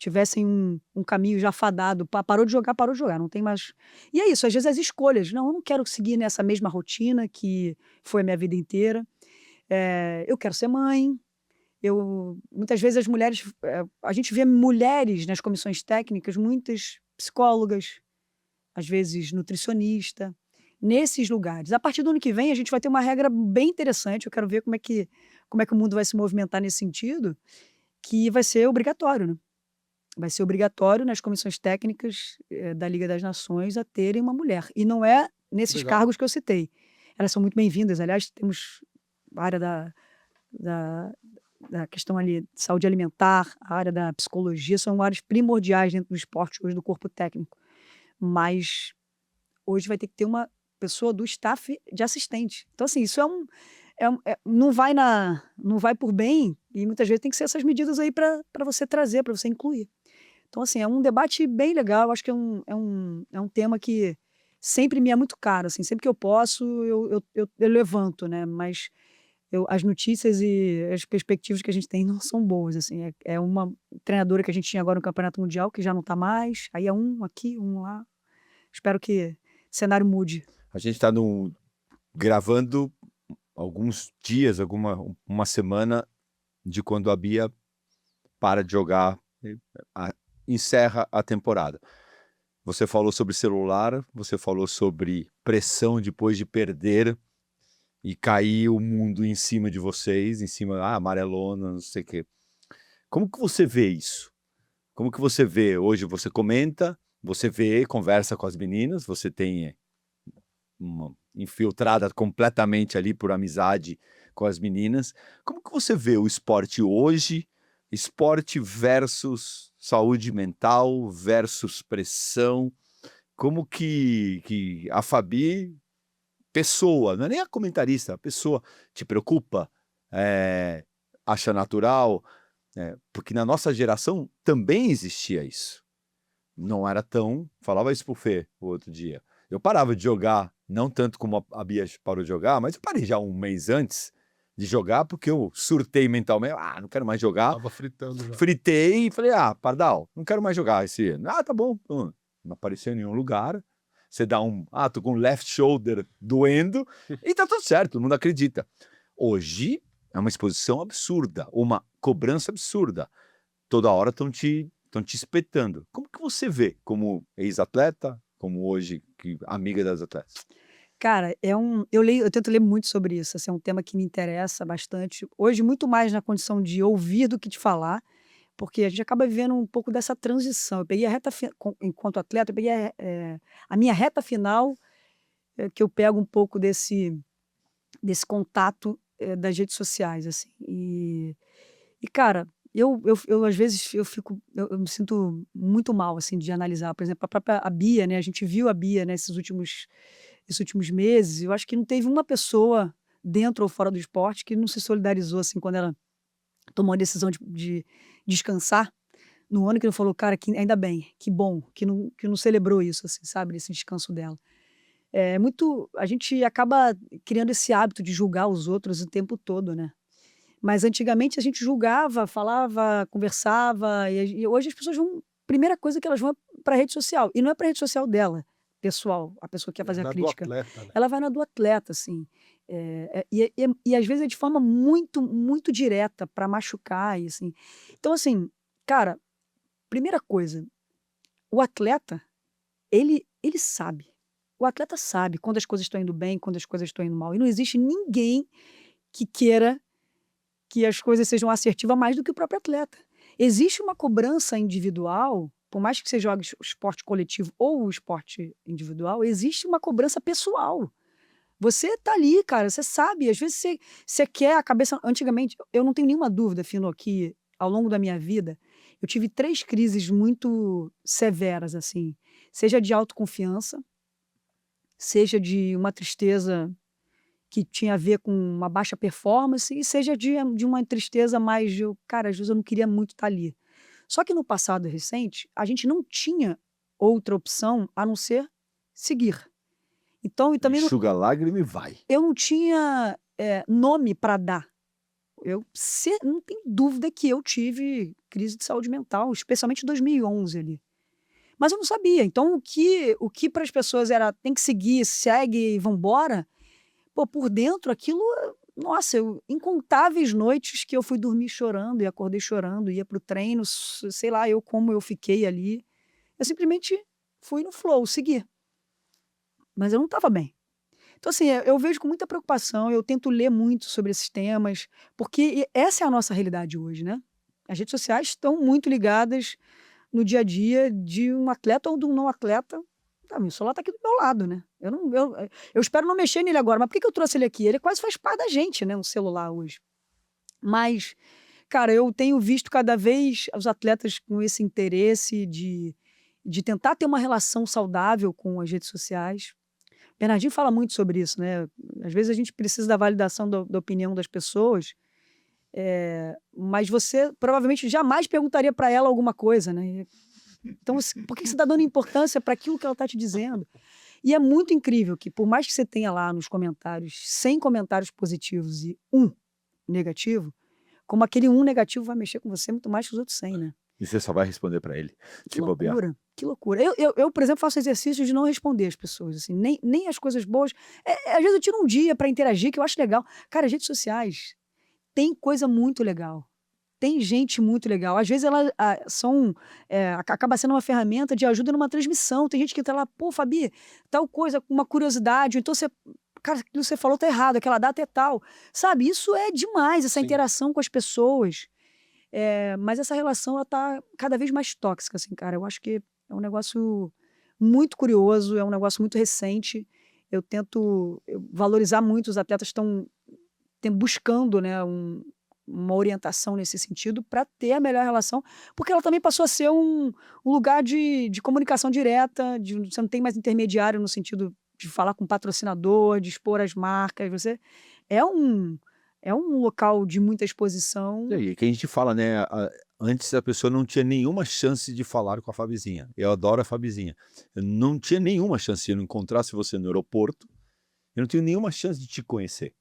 tivessem um caminho já fadado, parou de jogar, não tem mais... E é isso, às vezes as escolhas, não, eu não quero seguir nessa mesma rotina que foi a minha vida inteira, eu quero ser mãe, muitas vezes as mulheres, a gente vê mulheres nas comissões técnicas, muitas psicólogas, às vezes nutricionista, nesses lugares. A partir do ano que vem, a gente vai ter uma regra bem interessante, eu quero ver como é que o mundo vai se movimentar nesse sentido, que vai ser obrigatório, né? Vai ser obrigatório nas comissões técnicas da Liga das Nações a terem uma mulher. E não é nesses Legal. cargos que eu citei. Elas são muito bem-vindas. Aliás, temos a área da questão ali de saúde alimentar, a área da psicologia, são áreas primordiais dentro do esporte hoje, do corpo técnico. Mas hoje vai ter que ter uma pessoa do staff de assistente. Então, assim, isso não vai por bem, e muitas vezes tem que ser essas medidas aí para você trazer, para você incluir. Então, assim, é um debate bem legal, acho que é um tema que sempre me é muito caro, assim, sempre que eu posso, eu levanto, né, mas as notícias e as perspectivas que a gente tem não são boas, assim, é uma treinadora que a gente tinha agora no Campeonato Mundial, que já não está mais, aí é um aqui, um lá, espero que o cenário mude. A gente está gravando alguns dias, uma semana de quando a Bia para de jogar, encerra a temporada. Você falou sobre celular, você falou sobre pressão depois de perder e cair o mundo em cima de vocês, em cima, amarelona, não sei o quê. Como que você vê isso? Como que você vê? Hoje você comenta, você vê, conversa com as meninas, você tem uma infiltrada completamente ali por amizade com as meninas. Como que você vê o esporte hoje? Esporte versus saúde mental versus pressão. Como que a Fabi, pessoa, não é nem a comentarista, a pessoa te preocupa, acha natural, porque na nossa geração também existia isso. Não era tão... Falava isso pro Fê o outro dia. Eu parava de jogar, não tanto como a Bia parou de jogar, mas eu parei já um mês antes de jogar, porque eu surtei mentalmente, não quero mais jogar. Tava fritando já. Fritei e falei, Pardal, não quero mais jogar esse ano. Tá bom. Não apareceu em nenhum lugar. Você dá tô com o left shoulder doendo e tá tudo certo, todo mundo acredita. Hoje é uma exposição absurda, uma cobrança absurda. Toda hora estão te espetando. Como que você vê, como ex-atleta, como hoje amiga das atletas? Cara, eu tento ler muito sobre isso, assim, é um tema que me interessa bastante. Hoje, muito mais na condição de ouvir do que de falar, porque a gente acaba vivendo um pouco dessa transição. Eu peguei enquanto atleta, eu peguei a minha reta final, que eu pego um pouco desse contato das redes sociais, assim. E cara, eu às vezes eu me sinto muito mal, assim, de analisar, por exemplo, a Bia, né, a gente viu a Bia nesses últimos meses, eu acho que não teve uma pessoa dentro ou fora do esporte que não se solidarizou, assim, quando ela tomou a decisão de descansar no ano, que não falou: "Cara, que ainda bem, que bom", que não celebrou isso, assim, sabe, esse descanso dela. A gente acaba criando esse hábito de julgar os outros o tempo todo, né. Mas antigamente a gente julgava, falava, conversava, e hoje as pessoas vão, primeira coisa que elas vão é pra rede social, e não é pra rede social dela, pessoal, a pessoa que quer fazer a Na do crítica. atleta, né? Ela vai na do atleta, assim. E às vezes é de forma muito, muito direta para machucar, e assim. Então, assim, cara, primeira coisa, o atleta, ele sabe. O atleta sabe quando as coisas estão indo bem, quando as coisas estão indo mal. E não existe ninguém que queira que as coisas sejam assertivas mais do que o próprio atleta. Existe uma cobrança individual, por mais que você jogue o esporte coletivo ou o esporte individual, existe uma cobrança pessoal. Você tá ali, cara, você sabe, às vezes você quer a cabeça... Antigamente, eu não tenho nenhuma dúvida, Fino, que ao longo da minha vida, eu tive 3 crises muito severas, assim, seja de autoconfiança, seja de uma tristeza que tinha a ver com uma baixa performance, e seja de uma tristeza mais de, cara, às vezes eu não queria muito estar ali. Só que no passado recente, a gente não tinha outra opção a não ser seguir. Então, e também Enxuga a lágrima e vai. eu não tinha nome para dar. não tem dúvida que eu tive crise de saúde mental, especialmente em 2011 ali. Mas eu não sabia. Então, o que para as pessoas era tem que seguir, segue e vambora, pô, por dentro aquilo, nossa, incontáveis noites que eu fui dormir chorando e acordei chorando, ia pro treino, sei lá, como eu fiquei ali. Eu simplesmente fui no flow, segui. Mas eu não estava bem. Então, assim, eu vejo com muita preocupação, eu tento ler muito sobre esses temas, porque essa é a nossa realidade hoje, né? As redes sociais estão muito ligadas no dia a dia de um atleta ou de um não atleta. Tá, meu celular tá aqui do meu lado, né? Eu espero não mexer nele agora, mas por que eu trouxe ele aqui? Ele quase faz parte da gente, né? Um celular hoje. Mas, cara, eu tenho visto cada vez os atletas com esse interesse de tentar ter uma relação saudável com as redes sociais. Bernardinho fala muito sobre isso, né? Às vezes a gente precisa da validação da opinião das pessoas, mas você provavelmente jamais perguntaria para ela alguma coisa, né? Então, por que você está dando importância para aquilo que ela está te dizendo? E é muito incrível que, por mais que você tenha lá nos comentários 100 comentários positivos e um negativo, como aquele um negativo vai mexer com você muito mais que os outros 100, né? E você só vai responder para ele. Que loucura, que loucura. Eu, por exemplo, faço exercício de não responder as pessoas, assim, nem as coisas boas. Às vezes eu tiro um dia para interagir, que eu acho legal. Cara, as redes sociais tem coisa muito legal. Tem gente muito legal. Às vezes elas acaba sendo uma ferramenta de ajuda numa transmissão. Tem gente que tá lá, pô, Fabi, tal coisa, com uma curiosidade. Então cara, aquilo que você falou tá errado, aquela data é tal. Sabe, isso é demais, essa interação com as pessoas. Mas essa relação, ela tá cada vez mais tóxica, assim, cara. Eu acho que é um negócio muito curioso, é um negócio muito recente. Eu tento valorizar muito os atletas que estão buscando, né, uma orientação nesse sentido para ter a melhor relação, porque ela também passou a ser um lugar de comunicação direta, você não tem mais intermediário no sentido de falar com o patrocinador, de expor as marcas, você é um local de muita exposição. E aí, que a gente fala, né? Antes a pessoa não tinha nenhuma chance de falar com a Fabizinha. Eu adoro a Fabizinha. Eu não tinha nenhuma chance de eu não encontrasse você no aeroporto. Eu não tenho nenhuma chance de te conhecer.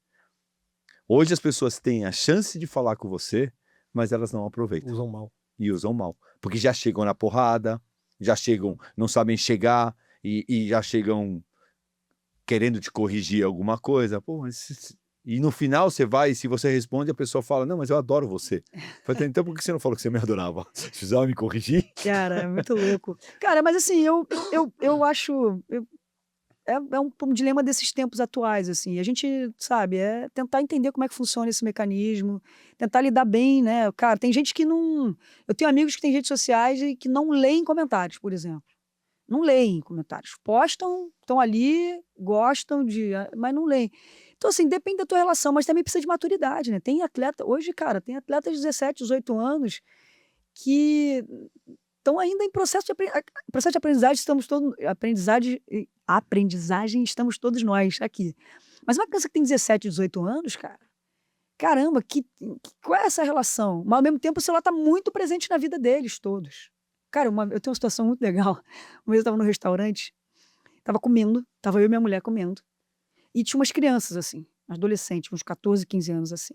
Hoje as pessoas têm a chance de falar com você, mas elas não aproveitam. Usam mal. E usam mal. Porque já chegam na porrada, já chegam, não sabem chegar e já chegam querendo te corrigir alguma coisa. Pô, mas... E no final você vai, e se você responde, a pessoa fala, não, mas eu adoro você. Falei, então por que você não falou que você me adorava? Você precisava me corrigir? Cara, é muito louco. Cara, mas assim, eu acho... É um dilema desses tempos atuais, assim. A gente, sabe, tentar entender como é que funciona esse mecanismo, tentar lidar bem, né? Cara, tem gente que não... Eu tenho amigos que têm redes sociais e que não leem comentários, por exemplo. Não leem comentários. Postam, estão ali, gostam mas não leem. Então, assim, depende da tua relação, mas também precisa de maturidade, né? Tem atleta... Hoje, cara, tem atletas de 17, 18 anos que estão ainda em processo de aprendizagem, aprendizagem estamos todos nós aqui. Mas uma criança que tem 17, 18 anos, cara, caramba, qual é essa relação? Mas ao mesmo tempo o celular está muito presente na vida deles todos. Cara, eu tenho uma situação muito legal. Uma vez eu estava no restaurante, estava comendo, estava eu e minha mulher comendo, e tinha umas crianças assim, adolescentes, uns 14, 15 anos assim.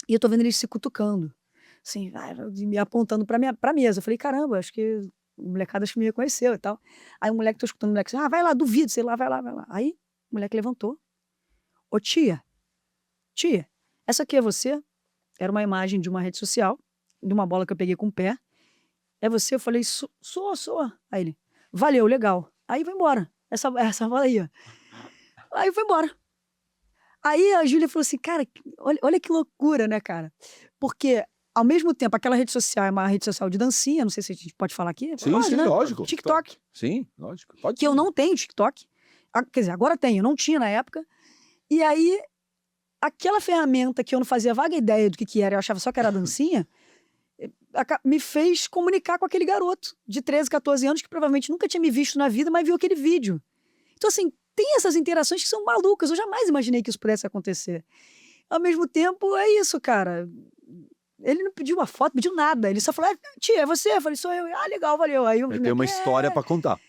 E eu tô vendo eles se cutucando, assim, me apontando pra mesa. Eu falei, caramba, acho que o molecada acho que me reconheceu e tal. Aí o moleque, tô escutando o moleque assim, vai lá, duvido, sei lá, vai lá, vai lá. Aí o moleque levantou. Ô tia, essa aqui é você? Era uma imagem de uma rede social, de uma bola que eu peguei com o pé. É você? Eu falei, sou. Aí ele, valeu, legal. Aí vai embora, essa bola aí, ó. Aí foi embora. Aí a Júlia falou assim, cara, olha que loucura, né, cara? Porque, ao mesmo tempo, aquela rede social é uma rede social de dancinha, não sei se a gente pode falar aqui. Sim, pode, sim, né? lógico. TikTok. Sim, lógico. Pode Que eu não tenho TikTok. Quer dizer, agora tenho, não tinha na época. E aí, aquela ferramenta que eu não fazia vaga ideia do que era, eu achava só que era dancinha, me fez comunicar com aquele garoto de 13, 14 anos que provavelmente nunca tinha me visto na vida, mas viu aquele vídeo. Então, assim, tem essas interações que são malucas. Eu jamais imaginei que isso pudesse acontecer. Ao mesmo tempo, é isso, cara. Ele não pediu uma foto, pediu nada. Ele só falou, tia, é você? Eu falei, sou eu. Legal, valeu. Aí tem uma história pra contar.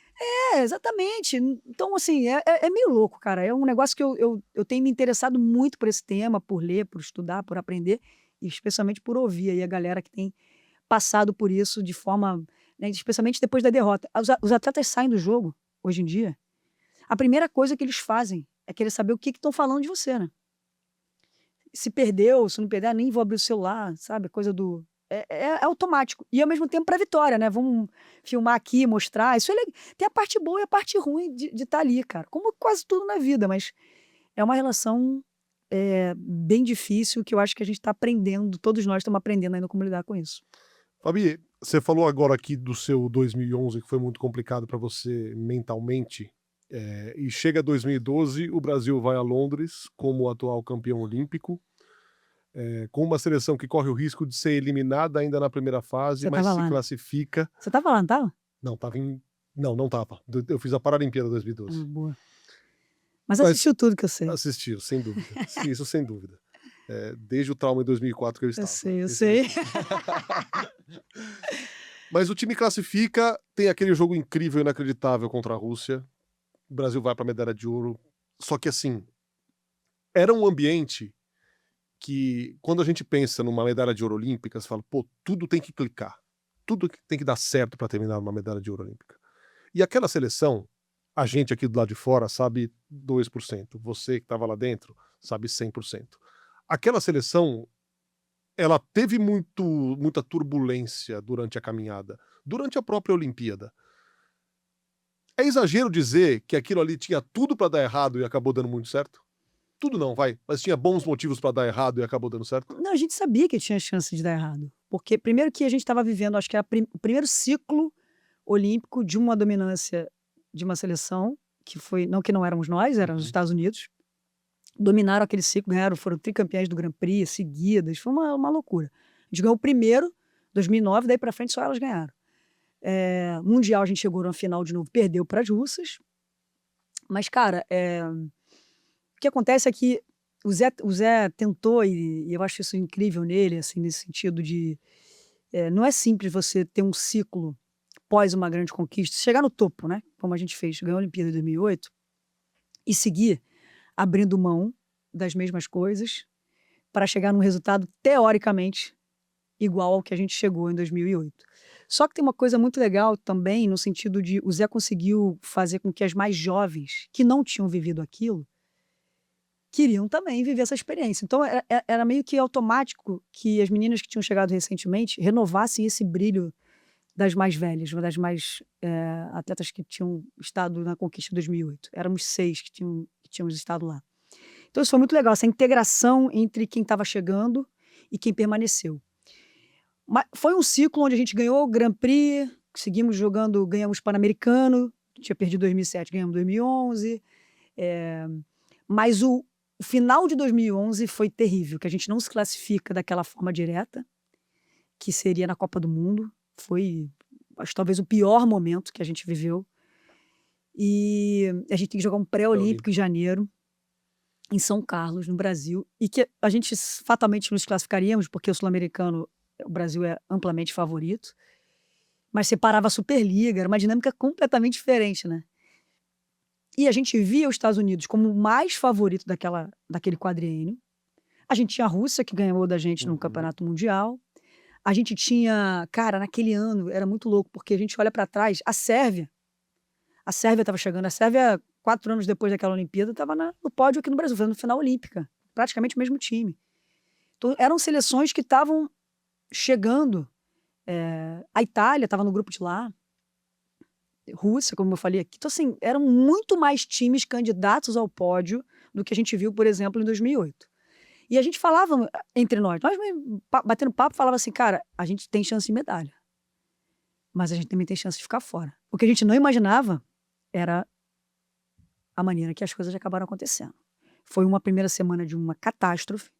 Exatamente. Então, assim, é meio louco, cara. É um negócio que eu tenho me interessado muito por esse tema, por ler, por estudar, por aprender, e especialmente por ouvir aí a galera que tem passado por isso de forma, né, especialmente depois da derrota. Os atletas saem do jogo, hoje em dia, a primeira coisa que eles fazem é querer saber o que estão falando de você, né? Se perdeu, se não perder, nem vou abrir o celular, sabe? Coisa do... É automático. E ao mesmo tempo para vitória, né? Vamos filmar aqui, mostrar. Isso é legal. Tem a parte boa e a parte ruim de estar ali, cara. Como quase tudo na vida, mas é uma relação bem difícil que eu acho que a gente está aprendendo, todos nós estamos aprendendo ainda como lidar com isso. Fabi, você falou agora aqui do seu 2011, que foi muito complicado para você mentalmente. E chega 2012, o Brasil vai a Londres como atual campeão olímpico, com uma seleção que corre o risco de ser eliminada ainda na primeira fase, Você mas tava se lá? classifica. Você tava lá, não tava? Não, tava em. Não tava. Eu fiz a Paralimpíada 2012. Boa. Mas Mas assistiu tudo que eu sei. assistiu, sem dúvida. Isso sem dúvida. Desde o trauma em 2004 que eu estava. Eu sei. Mas o time classifica, tem aquele jogo incrível, inacreditável contra a Rússia. O Brasil vai para a medalha de ouro. Só que assim, era um ambiente que, quando a gente pensa numa medalha de ouro olímpica, você fala, pô, tudo tem que clicar. Tudo tem que dar certo para terminar uma medalha de ouro olímpica. E aquela seleção, a gente aqui do lado de fora sabe 2%. Você que estava lá dentro sabe 100%. Aquela seleção, ela teve muita turbulência durante a caminhada, durante a própria Olimpíada. É exagero dizer que aquilo ali tinha tudo para dar errado e acabou dando muito certo? Tudo não, vai. Mas tinha bons motivos para dar errado e acabou dando certo? Não, a gente sabia que tinha chance de dar errado. Porque, primeiro, que a gente estava vivendo, acho que era o primeiro ciclo olímpico de uma dominância de uma seleção, que não éramos nós, eram os Estados Unidos. Dominaram aquele ciclo, foram tricampeãs do Grand Prix seguidas, foi uma loucura. A gente ganhou o primeiro, 2009, daí para frente só elas ganharam. Mundial a gente chegou na final de novo, perdeu para as russas. Mas, cara, o que acontece é que o Zé tentou, e eu acho isso incrível nele, assim, nesse sentido de... não é simples você ter um ciclo pós uma grande conquista, chegar no topo, né? Como a gente fez, ganhou a Olimpíada em 2008, e seguir abrindo mão das mesmas coisas para chegar num resultado teoricamente igual ao que a gente chegou em 2008. Só que tem uma coisa muito legal também, no sentido de o Zé conseguiu fazer com que as mais jovens, que não tinham vivido aquilo, queriam também viver essa experiência. Então era meio que automático que as meninas que tinham chegado recentemente renovassem esse brilho das mais velhas, das mais atletas que tinham estado na conquista de 2008. Éramos 6 que tínhamos estado lá. Então isso foi muito legal, essa integração entre quem estava chegando e quem permaneceu. Mas foi um ciclo onde a gente ganhou o Grand Prix, seguimos jogando, ganhamos Pan-Americano, tinha perdido 2007, ganhamos 2011. Mas o final de 2011 foi terrível, que a gente não se classifica daquela forma direta, que seria na Copa do Mundo. Foi, acho, talvez o pior momento que a gente viveu. E a gente tem que jogar um pré-olímpico em janeiro, em São Carlos, no Brasil, e que a gente fatalmente nos classificaríamos, porque o sul-americano, o Brasil é amplamente favorito, mas separava a Superliga, era uma dinâmica completamente diferente, né? E a gente via os Estados Unidos como o mais favorito daquele quadriênio. A gente tinha a Rússia, que ganhou da gente no Campeonato Mundial. A gente tinha, cara, naquele ano, era muito louco, porque a gente olha para trás, a Sérvia estava chegando, a Sérvia, 4 anos depois daquela Olimpíada, estava no pódio aqui no Brasil, fazendo final olímpica, praticamente o mesmo time. Então, eram seleções que estavam chegando, a Itália estava no grupo de lá, Rússia, como eu falei aqui. Então, assim, eram muito mais times candidatos ao pódio do que a gente viu, por exemplo, em 2008. E a gente falava entre nós batendo papo, falava assim, cara, a gente tem chance de medalha, mas a gente também tem chance de ficar fora. O que a gente não imaginava era a maneira que as coisas acabaram acontecendo. Foi uma primeira semana de uma catástrofe,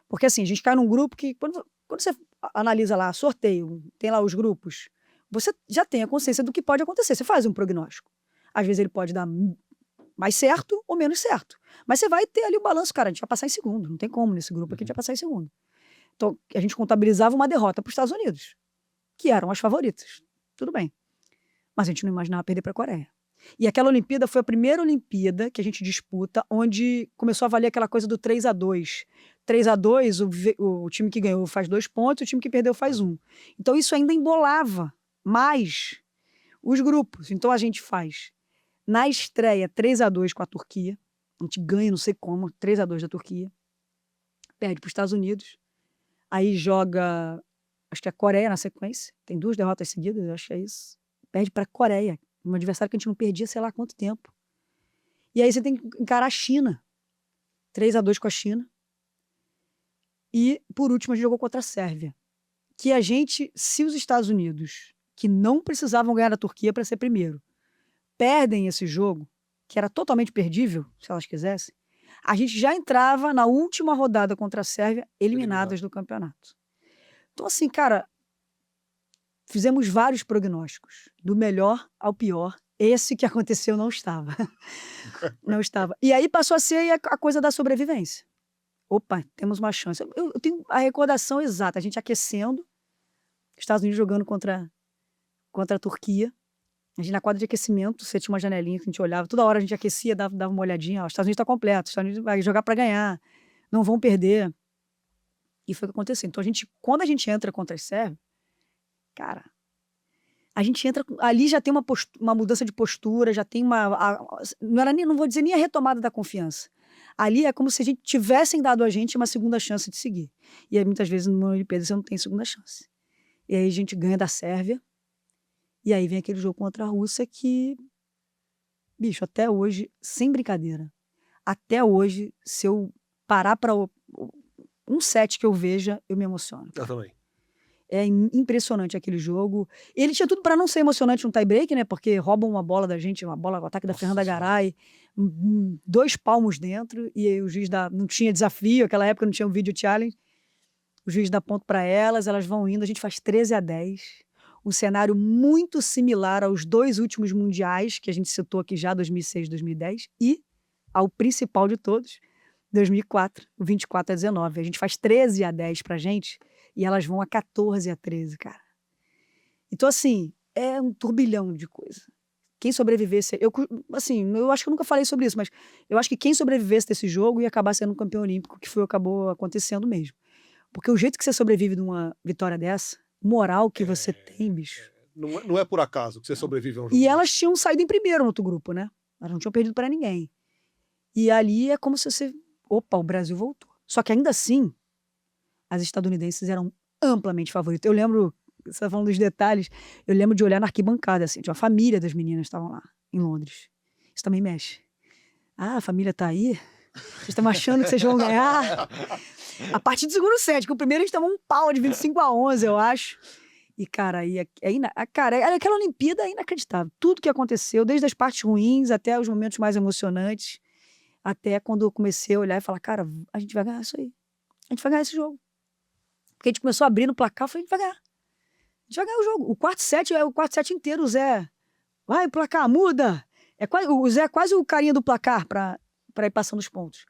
porque assim, a gente cai num grupo que, quando você analisa lá, sorteio, tem lá os grupos, você já tem a consciência do que pode acontecer, você faz um prognóstico. Às vezes ele pode dar mais certo ou menos certo. Mas você vai ter ali o balanço, cara, a gente vai passar em segundo. Não tem como nesse grupo aqui a gente vai passar em segundo. Então, a gente contabilizava uma derrota para os Estados Unidos, que eram as favoritas. Tudo bem. Mas a gente não imaginava perder para a Coreia. E aquela Olimpíada foi a primeira Olimpíada que a gente disputa onde começou a valer aquela coisa do 3-2. 3-2, o time que ganhou faz 2 pontos, o time que perdeu faz 1. Então isso ainda embolava mais os grupos. Então a gente faz, na estreia, 3-2 com a Turquia. A gente ganha, não sei como, 3-2 da Turquia. Perde para os Estados Unidos. Aí joga, acho que é a Coreia na sequência. Tem 2 derrotas seguidas, acho que é isso. Perde para a Coreia, um adversário que a gente não perdia sei lá quanto tempo. E aí você tem que encarar a China. 3-2 com a China. E, por último, a gente jogou contra a Sérvia. Que a gente, se os Estados Unidos, que não precisavam ganhar a Turquia para ser primeiro, perdem esse jogo, que era totalmente perdível, se elas quisessem, a gente já entrava na última rodada contra a Sérvia, eliminadas do campeonato. Então, assim, cara, fizemos vários prognósticos, do melhor ao pior. Esse que aconteceu não estava. Não estava. E aí passou a ser a coisa da sobrevivência. Opa, temos uma chance. Eu tenho a recordação exata, a gente aquecendo, Estados Unidos jogando contra a Turquia. A gente na quadra de aquecimento, você tinha uma janelinha que a gente olhava, toda hora a gente aquecia, dava uma olhadinha, ó, os Estados Unidos está completo, os Estados Unidos vai jogar para ganhar, não vão perder. E foi o que aconteceu. Então, quando a gente entra contra a Sérvia, cara, a gente entra, ali já tem uma mudança de postura, já tem não vou dizer nem a retomada da confiança. Ali é como se a gente tivessem dado a gente uma segunda chance de seguir. E aí, muitas vezes, numa Olimpíada, você não tem segunda chance. E aí a gente ganha da Sérvia, e aí vem aquele jogo contra a Rússia que, bicho, até hoje, sem brincadeira, até hoje, se eu parar para um set que eu veja, eu me emociono. Eu também. É impressionante aquele jogo. Ele tinha tudo para não ser emocionante no tie-break, né? Porque roubam uma bola da gente, uma bola, o ataque da Fernanda Garay, 2 palmos dentro, e aí o juiz não tinha desafio, naquela época não tinha um video challenge. O juiz dá ponto para elas vão indo, a gente faz 13-10. Um cenário muito similar aos 2 últimos mundiais, que a gente citou aqui já, 2006 e 2010, e ao principal de todos, 2004, o 24-19. A gente faz 13-10 pra gente, e elas vão a 14-13, cara. Então, assim, é um turbilhão de coisa. Quem sobrevivesse... Eu acho que eu nunca falei sobre isso, mas eu acho que quem sobrevivesse desse jogo ia acabar sendo um campeão olímpico, que foi o que acabou acontecendo mesmo. Porque o jeito que você sobrevive numa vitória dessa, moral que você tem, bicho... Não é por acaso que você sobrevive a um jogo. E elas tinham saído em primeiro no outro grupo, né? Elas não tinham perdido para ninguém. E ali é como se você... Opa, o Brasil voltou. Só que ainda assim, as estadunidenses eram amplamente favoritas. Eu lembro, você está falando dos detalhes, eu lembro de olhar na arquibancada, assim, tinha uma família das meninas estavam lá, em Londres. Isso também mexe. Ah, a família tá aí? Vocês estão achando que vocês vão ganhar? A partir do segundo set, que o primeiro a gente tomou um pau de 25-11, eu acho. E, cara, aquela Olimpíada é inacreditável. Tudo que aconteceu, desde as partes ruins até os momentos mais emocionantes, até quando eu comecei a olhar e falar, cara, a gente vai ganhar isso aí. A gente vai ganhar esse jogo. Porque a gente começou a abrir no placar, eu falei, a gente vai ganhar. A gente vai ganhar o jogo. O quarto set inteiro, o Zé, vai, placar, muda. O Zé é quase o carinha do placar para ir passando os pontos.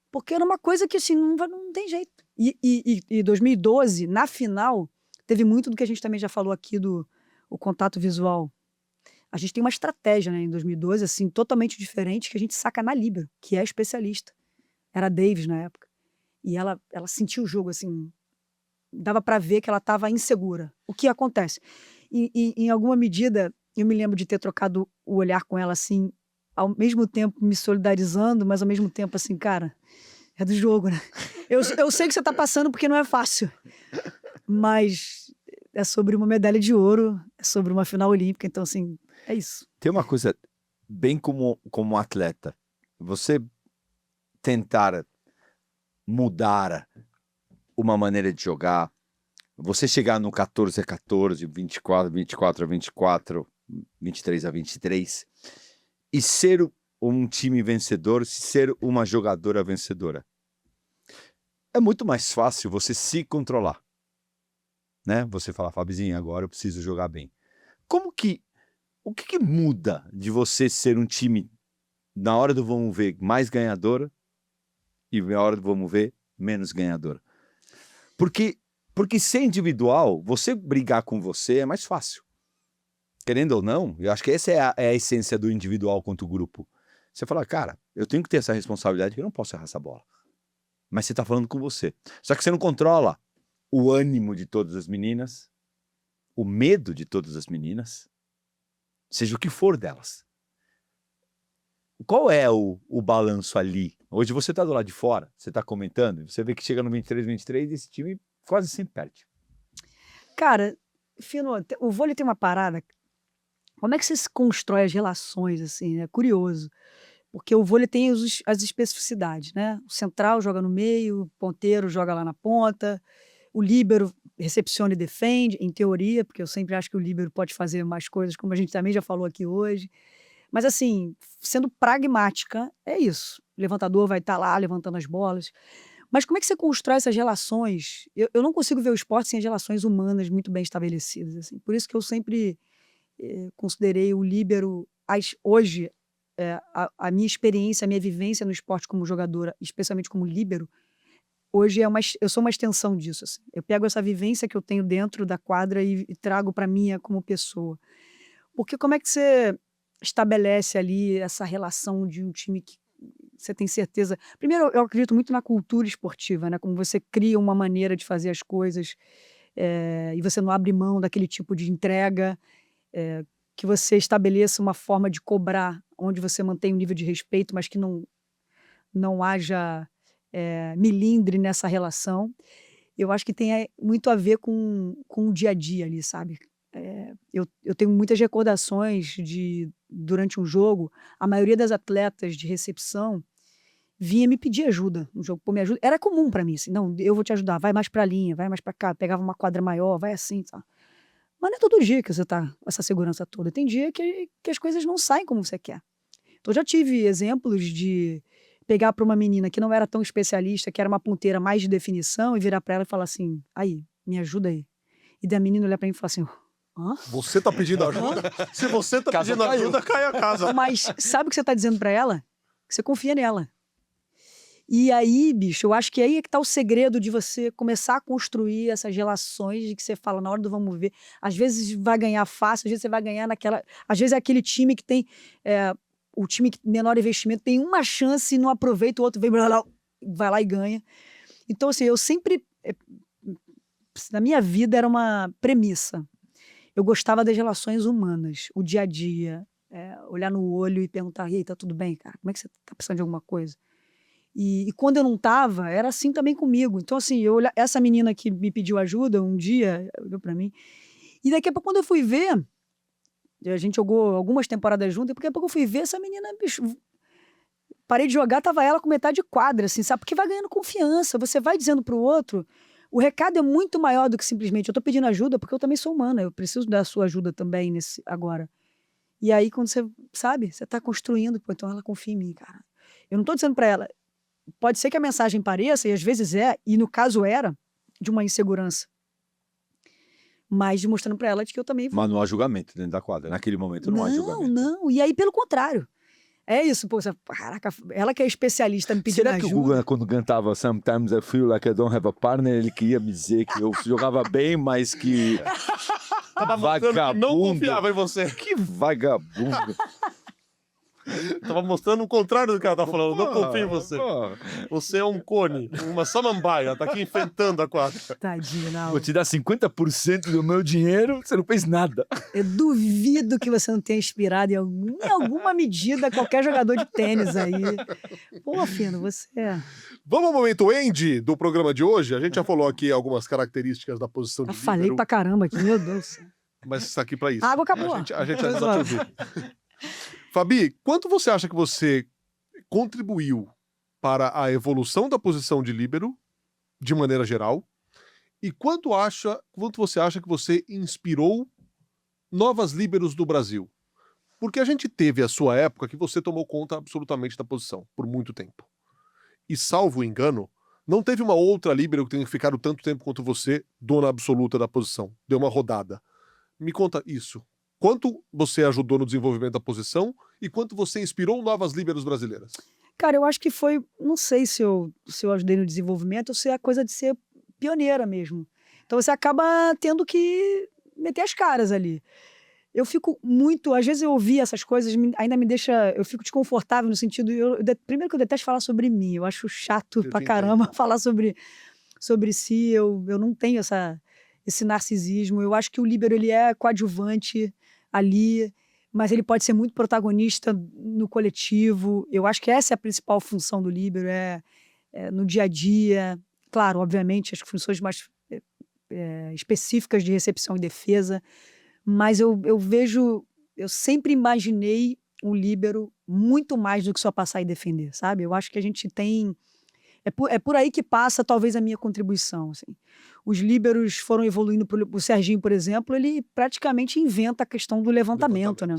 Porque era uma coisa que, assim, não tem jeito. E 2012, na final, teve muito do que a gente também já falou aqui o contato visual. A gente tem uma estratégia, né, em 2012, assim, totalmente diferente, que a gente saca na líbero, que é especialista. Era a Davis na época. E ela sentiu o jogo, assim, dava para ver que ela estava insegura. O que acontece? Em alguma medida, eu me lembro de ter trocado o olhar com ela, assim, ao mesmo tempo me solidarizando, mas ao mesmo tempo, assim, cara, é do jogo, né? Eu sei que você tá passando porque não é fácil. Mas é sobre uma medalha de ouro, é sobre uma final olímpica, então, assim, é isso. Tem uma coisa, bem como atleta, você tentar mudar uma maneira de jogar, você chegar no 14-14, 24-24, 23-23 e ser um time vencedor, ser uma jogadora vencedora. É muito mais fácil você se controlar, né? Você fala, Fabizinho, agora eu preciso jogar bem. O que muda de você ser um time, na hora do vamos ver, mais ganhadora e na hora do vamos ver, menos ganhadora? Porque ser individual, você brigar com você é mais fácil. querendo ou não, eu acho que essa é a essência do individual contra o grupo. Você fala, cara, eu tenho que ter essa responsabilidade que eu não posso errar essa bola. Mas você tá falando com você. Só que você não controla o ânimo de todas as meninas, o medo de todas as meninas, seja o que for delas. Qual é o balanço ali? Hoje você tá do lado de fora, você tá comentando, você vê que chega no 23-23 e esse time quase sempre perde. Cara, Fino, o vôlei tem uma parada. Como é que você se constrói as relações, assim? É curioso. Porque o vôlei tem as especificidades, né? O central joga no meio, o ponteiro joga lá na ponta, o líbero recepciona e defende, em teoria, porque eu sempre acho que o líbero pode fazer mais coisas, como a gente também já falou aqui hoje. Mas, assim, sendo pragmática, é isso. O levantador vai estar lá levantando as bolas. Mas como é que você constrói essas relações? Eu não consigo ver o esporte sem as relações humanas muito bem estabelecidas, assim. Por isso que eu sempre considerei o líbero, hoje, a minha experiência, a minha vivência no esporte como jogadora, especialmente como líbero, hoje eu sou uma extensão disso, assim. Eu pego essa vivência que eu tenho dentro da quadra e trago para mim como pessoa. Porque como é que você estabelece ali essa relação de um time que você tem certeza... Primeiro, eu acredito muito na cultura esportiva, né? Como você cria uma maneira de fazer as coisas e você não abre mão daquele tipo de entrega, que você estabeleça uma forma de cobrar onde você mantém um nível de respeito, mas que não haja milindre nessa relação. Eu acho que tem muito a ver com o dia a dia ali, sabe? Eu tenho muitas recordações durante um jogo, a maioria das atletas de recepção vinha me pedir ajuda no jogo, pô, me ajuda. Era comum para mim, assim, não, eu vou te ajudar, vai mais pra linha, vai mais pra cá, pegava uma quadra maior, vai assim, tá? Mas não é todo dia que você tá com essa segurança toda, tem dia que as coisas não saem como você quer. Então, eu já tive exemplos de pegar para uma menina que não era tão especialista, que era uma ponteira mais de definição, e virar para ela e falar assim, aí, me ajuda aí. E da menina olhar para mim e falar assim, hã? Você tá pedindo ajuda? Se você tá pedindo ajuda, cai a casa. Mas sabe o que você tá dizendo para ela? Que você confia nela. E aí, bicho, eu acho que aí é que tá o segredo de você começar a construir essas relações de que você fala na hora do vamos ver. Às vezes vai ganhar fácil, às vezes você vai ganhar naquela... Às vezes é aquele time que tem... o time que menor investimento tem uma chance e não aproveita, o outro vai lá e ganha. Então, assim, eu sempre... na minha vida era uma premissa. Eu gostava das relações humanas, o dia a dia, olhar no olho e perguntar, e aí, tá tudo bem, cara? Como é que você tá precisando de alguma coisa? E quando eu não tava, era assim também comigo. Então, assim, essa menina que me pediu ajuda um dia, olhou pra mim, e daqui a pouco, quando eu fui ver, a gente jogou algumas temporadas juntas, e daqui a pouco eu fui ver essa menina, bicho, parei de jogar, tava ela com metade de quadra, assim, sabe? Porque vai ganhando confiança, você vai dizendo pro outro, o recado é muito maior do que simplesmente, eu tô pedindo ajuda porque eu também sou humana, eu preciso da sua ajuda também agora. E aí, quando você, sabe, você tá construindo, pô, então ela confia em mim, cara. Eu não tô dizendo pra ela, pode ser que a mensagem pareça, e às vezes e no caso era, de uma insegurança. Mas mostrando pra ela de que eu também... Mas não há julgamento dentro da quadra. Naquele momento não há julgamento. Não. E aí, pelo contrário. É isso, pô. Caraca, ela que é especialista me pedindo ajuda. Será que o Guga, quando cantava Sometimes I Feel Like I Don't Have a Partner, ele queria me dizer que eu jogava bem, mas que... Tava mostrando que não confiava em você. Que vagabundo. Tava mostrando o contrário do que ela tá falando. Não confio em você. Você é um cone, uma samambaia. Tá aqui enfrentando a quadra. Tadinho, não. Vou te dar 50% do meu dinheiro, você não fez nada. Eu duvido que você não tenha inspirado em alguma medida qualquer jogador de tênis aí. Pô, Fino, você Vamos ao momento Andy do programa de hoje. A gente já falou aqui algumas características da posição de líbero. Falei pra caramba aqui, meu Deus. Mas está aqui pra isso. A água acabou. A gente já te ouviu. Fabi, quanto você acha que você contribuiu para a evolução da posição de líbero, de maneira geral, e quanto você acha que você inspirou novas líberos do Brasil? Porque a gente teve a sua época que você tomou conta absolutamente da posição, por muito tempo. E, salvo engano, não teve uma outra líbero que tenha ficado tanto tempo quanto você, dona absoluta da posição. Deu uma rodada. Me conta isso. Quanto você ajudou no desenvolvimento da posição e quanto você inspirou novas líberos brasileiras? Cara, eu acho que foi... Não sei se eu ajudei no desenvolvimento ou se é a coisa de ser pioneira mesmo. Então você acaba tendo que meter as caras ali. eu fico muito... Às vezes eu ouvir essas coisas ainda me deixa... Eu fico desconfortável no sentido... Primeiro que eu detesto falar sobre mim. Eu acho chato pra caramba falar sobre si. Eu não tenho esse narcisismo. Eu acho que o líbero, ele é coadjuvante ali, mas ele pode ser muito protagonista no coletivo. Eu acho que essa é a principal função do líbero, no dia a dia. Claro, obviamente, as funções mais específicas de recepção e defesa, mas eu sempre imaginei o líbero muito mais do que só passar e defender, sabe? Eu acho que a gente tem... É por aí que passa, talvez, a minha contribuição. Assim. Os líberos foram evoluindo. O Serginho, por exemplo, ele praticamente inventa a questão do levantamento. Né?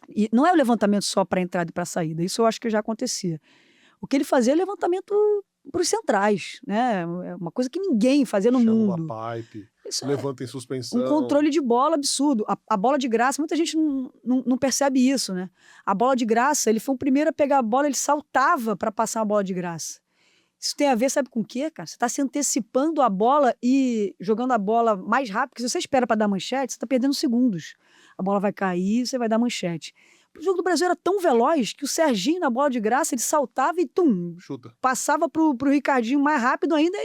E não é o levantamento só para entrada e para saída. Isso eu acho que já acontecia. O que ele fazia é levantamento para os centrais. Né? É uma coisa que ninguém fazia no mundo. Uma pipe, levanta em suspensão. Um controle de bola absurdo. A bola de graça, muita gente não percebe isso. Né? A bola de graça, ele foi o primeiro a pegar a bola, ele saltava para passar a bola de graça. Isso tem a ver, sabe com o quê, cara? Você está se antecipando a bola e jogando a bola mais rápido, porque se você espera para dar manchete, você está perdendo segundos. A bola vai cair, você vai dar manchete. O jogo do Brasil era tão veloz que o Serginho, na bola de graça, ele saltava e chuta. Passava pro Ricardinho mais rápido ainda.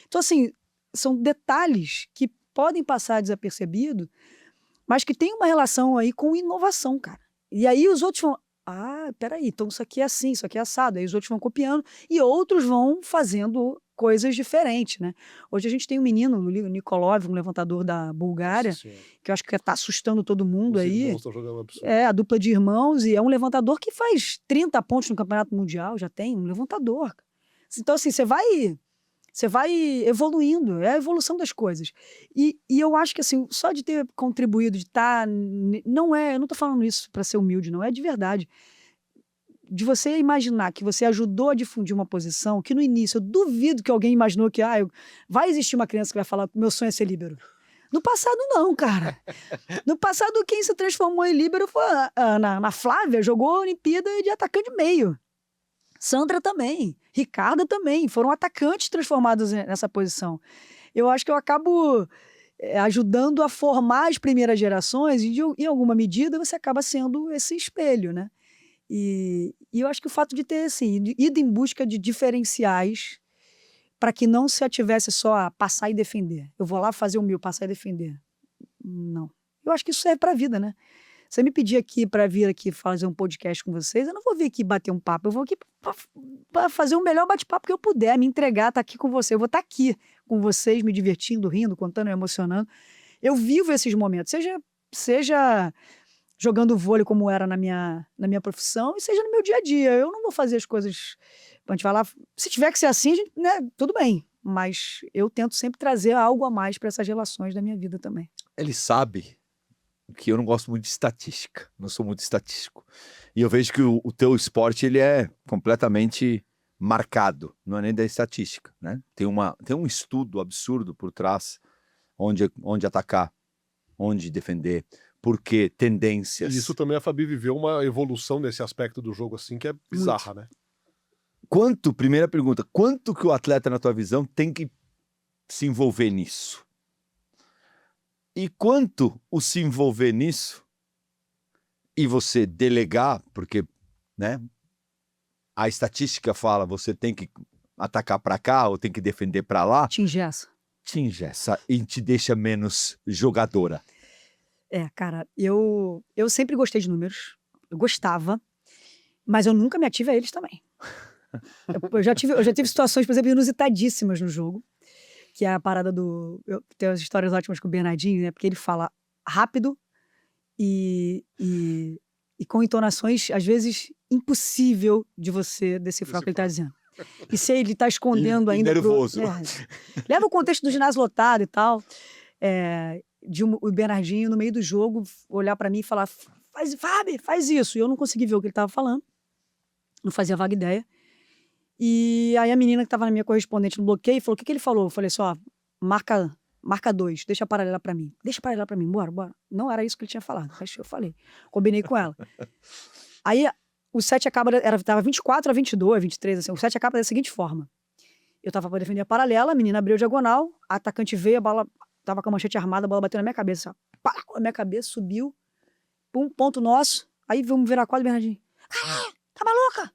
Então, assim, são detalhes que podem passar desapercebido, mas que tem uma relação aí com inovação, cara. E aí os outros vão... peraí, então isso aqui é assim, isso aqui é assado. Aí os outros vão copiando e outros vão fazendo coisas diferentes, né? Hoje a gente tem um menino, o Nikolov, um levantador da Bulgária, que eu acho que tá assustando todo mundo aí. A dupla de irmãos, e é um levantador que faz 30 pontos no Campeonato Mundial, já tem um levantador. Então, assim, você vai evoluindo, é a evolução das coisas. E eu acho que, assim, só de ter contribuído, de estar... eu não tô falando isso para ser humilde, não, é de verdade. De você imaginar que você ajudou a difundir uma posição que no início eu duvido que alguém imaginou que vai existir uma criança que vai falar que meu sonho é ser líbero. No passado, não, cara. No passado, quem se transformou em líbero foi a Flávia, jogou a Olimpíada de atacante meio. Sandra também, Ricarda também, foram atacantes transformados nessa posição. Eu acho que eu acabo ajudando a formar as primeiras gerações e, em alguma medida, você acaba sendo esse espelho, né? E eu acho que o fato de ter, assim, ido em busca de diferenciais para que não se ativesse só a passar e defender. Eu vou lá fazer o meu, passar e defender. Não. Eu acho que isso serve para a vida, né? Você me pedir aqui para vir aqui fazer um podcast com vocês, eu não vou vir aqui bater um papo, eu vou aqui para fazer o melhor bate-papo que eu puder, me entregar, estar aqui com você. Eu vou estar aqui com vocês, me divertindo, rindo, contando, me emocionando. Eu vivo esses momentos, seja jogando vôlei como era na minha profissão, e seja no meu dia a dia. Eu não vou fazer as coisas... A gente vai lá, se tiver que ser assim, né, tudo bem. Mas eu tento sempre trazer algo a mais para essas relações da minha vida também. Ele sabe que eu não gosto muito de estatística, não sou muito estatístico. E eu vejo que o teu esporte, ele é completamente marcado, não é nem da estatística, né? Tem um estudo absurdo por trás, onde atacar, onde defender, porque tendências. E isso também a Fabi viveu uma evolução nesse aspecto do jogo, assim, que é bizarra, né? Primeira pergunta, quanto que o atleta, na tua visão, tem que se envolver nisso? E quanto o se envolver nisso e você delegar, porque, né, a estatística fala você tem que atacar para cá ou tem que defender para lá. Te engessa e te deixa menos jogadora. Cara, eu sempre gostei de números, eu gostava, mas eu nunca me ative a eles também. Eu já tive situações, por exemplo, inusitadíssimas no jogo, que é a parada do... Eu tenho as histórias ótimas com o Bernardinho, né? Porque ele fala rápido e com entonações, às vezes, impossível de você decifrar o que ele está dizendo. E se ele está escondendo ainda... nervoso. Leva o contexto do ginásio lotado e tal. O Bernardinho, no meio do jogo, olhar para mim e falar: Fábio, faz isso. E eu não consegui ver o que ele estava falando. Não fazia vaga ideia. E aí a menina que estava na minha correspondente no bloqueio falou: o que ele falou? Eu falei só: marca 2, deixa a paralela para mim. Deixa a paralela para mim, bora. Não era isso que ele tinha falado, mas eu falei. Combinei com ela. Aí o set acaba, tava 24 a 22, 23, assim. O set acaba da seguinte forma: eu tava para defender a paralela, a menina abriu a diagonal, a atacante veio, a bola tava com a manchete armada, a bola bateu na minha cabeça. pá, a minha cabeça subiu, um ponto nosso, aí vamos virar a quadra, Bernardinho, tá maluca?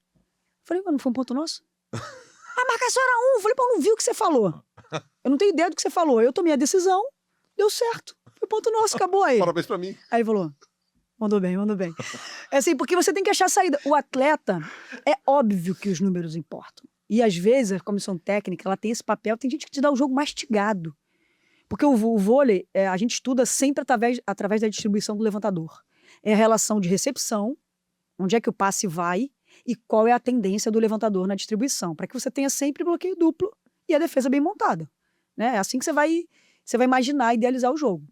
Falei, mas não foi um ponto nosso? A marcação era 1, falei, pô, eu não vi o que você falou. Eu não tenho ideia do que você falou, eu tomei a decisão, deu certo, foi ponto nosso, acabou aí. Parabéns pra mim. Aí ele falou, mandou bem, mandou bem. É assim, porque você tem que achar a saída. O atleta, é óbvio que os números importam. E às vezes a comissão técnica, ela tem esse papel, tem gente que te dá o jogo mastigado. Porque o vôlei, a gente estuda sempre através da distribuição do levantador. É a relação de recepção, onde é que o passe vai e qual é a tendência do levantador na distribuição, para que você tenha sempre bloqueio duplo e a defesa bem montada. Né? É assim que você vai imaginar, idealizar o jogo.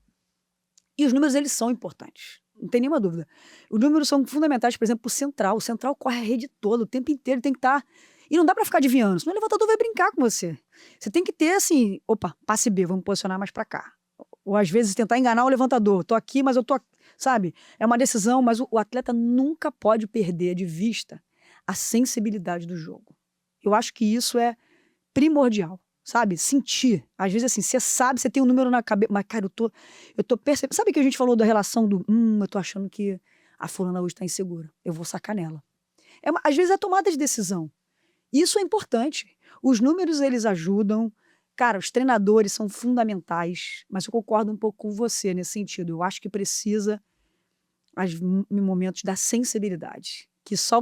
E os números, eles são importantes. Não tem nenhuma dúvida. Os números são fundamentais, por exemplo, para o central. O central corre a rede toda, o tempo inteiro tem que estar... E não dá para ficar adivinhando, senão o levantador vai brincar com você. Você tem que ter assim, opa, passe B, vamos posicionar mais para cá. Ou às vezes tentar enganar o levantador. Tô aqui, mas eu tô... Sabe? É uma decisão, mas o atleta nunca pode perder de vista a sensibilidade do jogo. Eu acho que isso é primordial. Sabe? Sentir. Às vezes, assim, você sabe, você tem um número na cabeça, mas, cara, eu tô percebendo. Sabe que a gente falou da relação do, eu tô achando que a fulana hoje tá insegura. Eu vou sacar nela. Às vezes é tomada de decisão. Isso é importante. Os números, eles ajudam. Cara, os treinadores são fundamentais, mas eu concordo um pouco com você nesse sentido. Eu acho que precisa, em momentos, da sensibilidade. Que só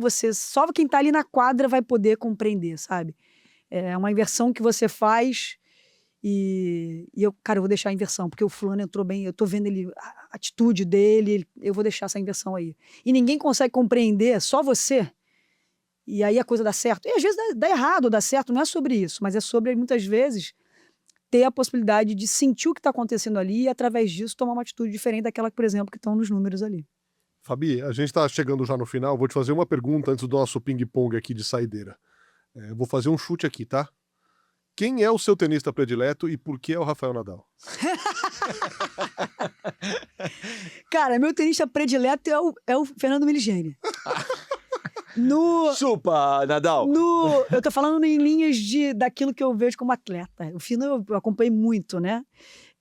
quem tá ali na quadra vai poder compreender, sabe? É uma inversão que você faz e eu vou deixar a inversão, porque o fulano entrou bem, eu tô vendo a atitude dele, eu vou deixar essa inversão aí. E ninguém consegue compreender, só você, e aí a coisa dá certo. E às vezes dá errado ou dá certo, não é sobre isso, mas é sobre, muitas vezes, ter a possibilidade de sentir o que está acontecendo ali e, através disso, tomar uma atitude diferente daquela, por exemplo, que estão nos números ali. Fabi, a gente está chegando já no final, vou te fazer uma pergunta antes do nosso ping-pong aqui de saideira. Eu vou fazer um chute aqui, tá? Quem é o seu tenista predileto e por que é o Rafael Nadal? Cara, meu tenista predileto é o Fernando Meligeni. Chupa, Nadal! Eu tô falando em linhas daquilo que eu vejo como atleta. O Fino eu acompanhei muito, né?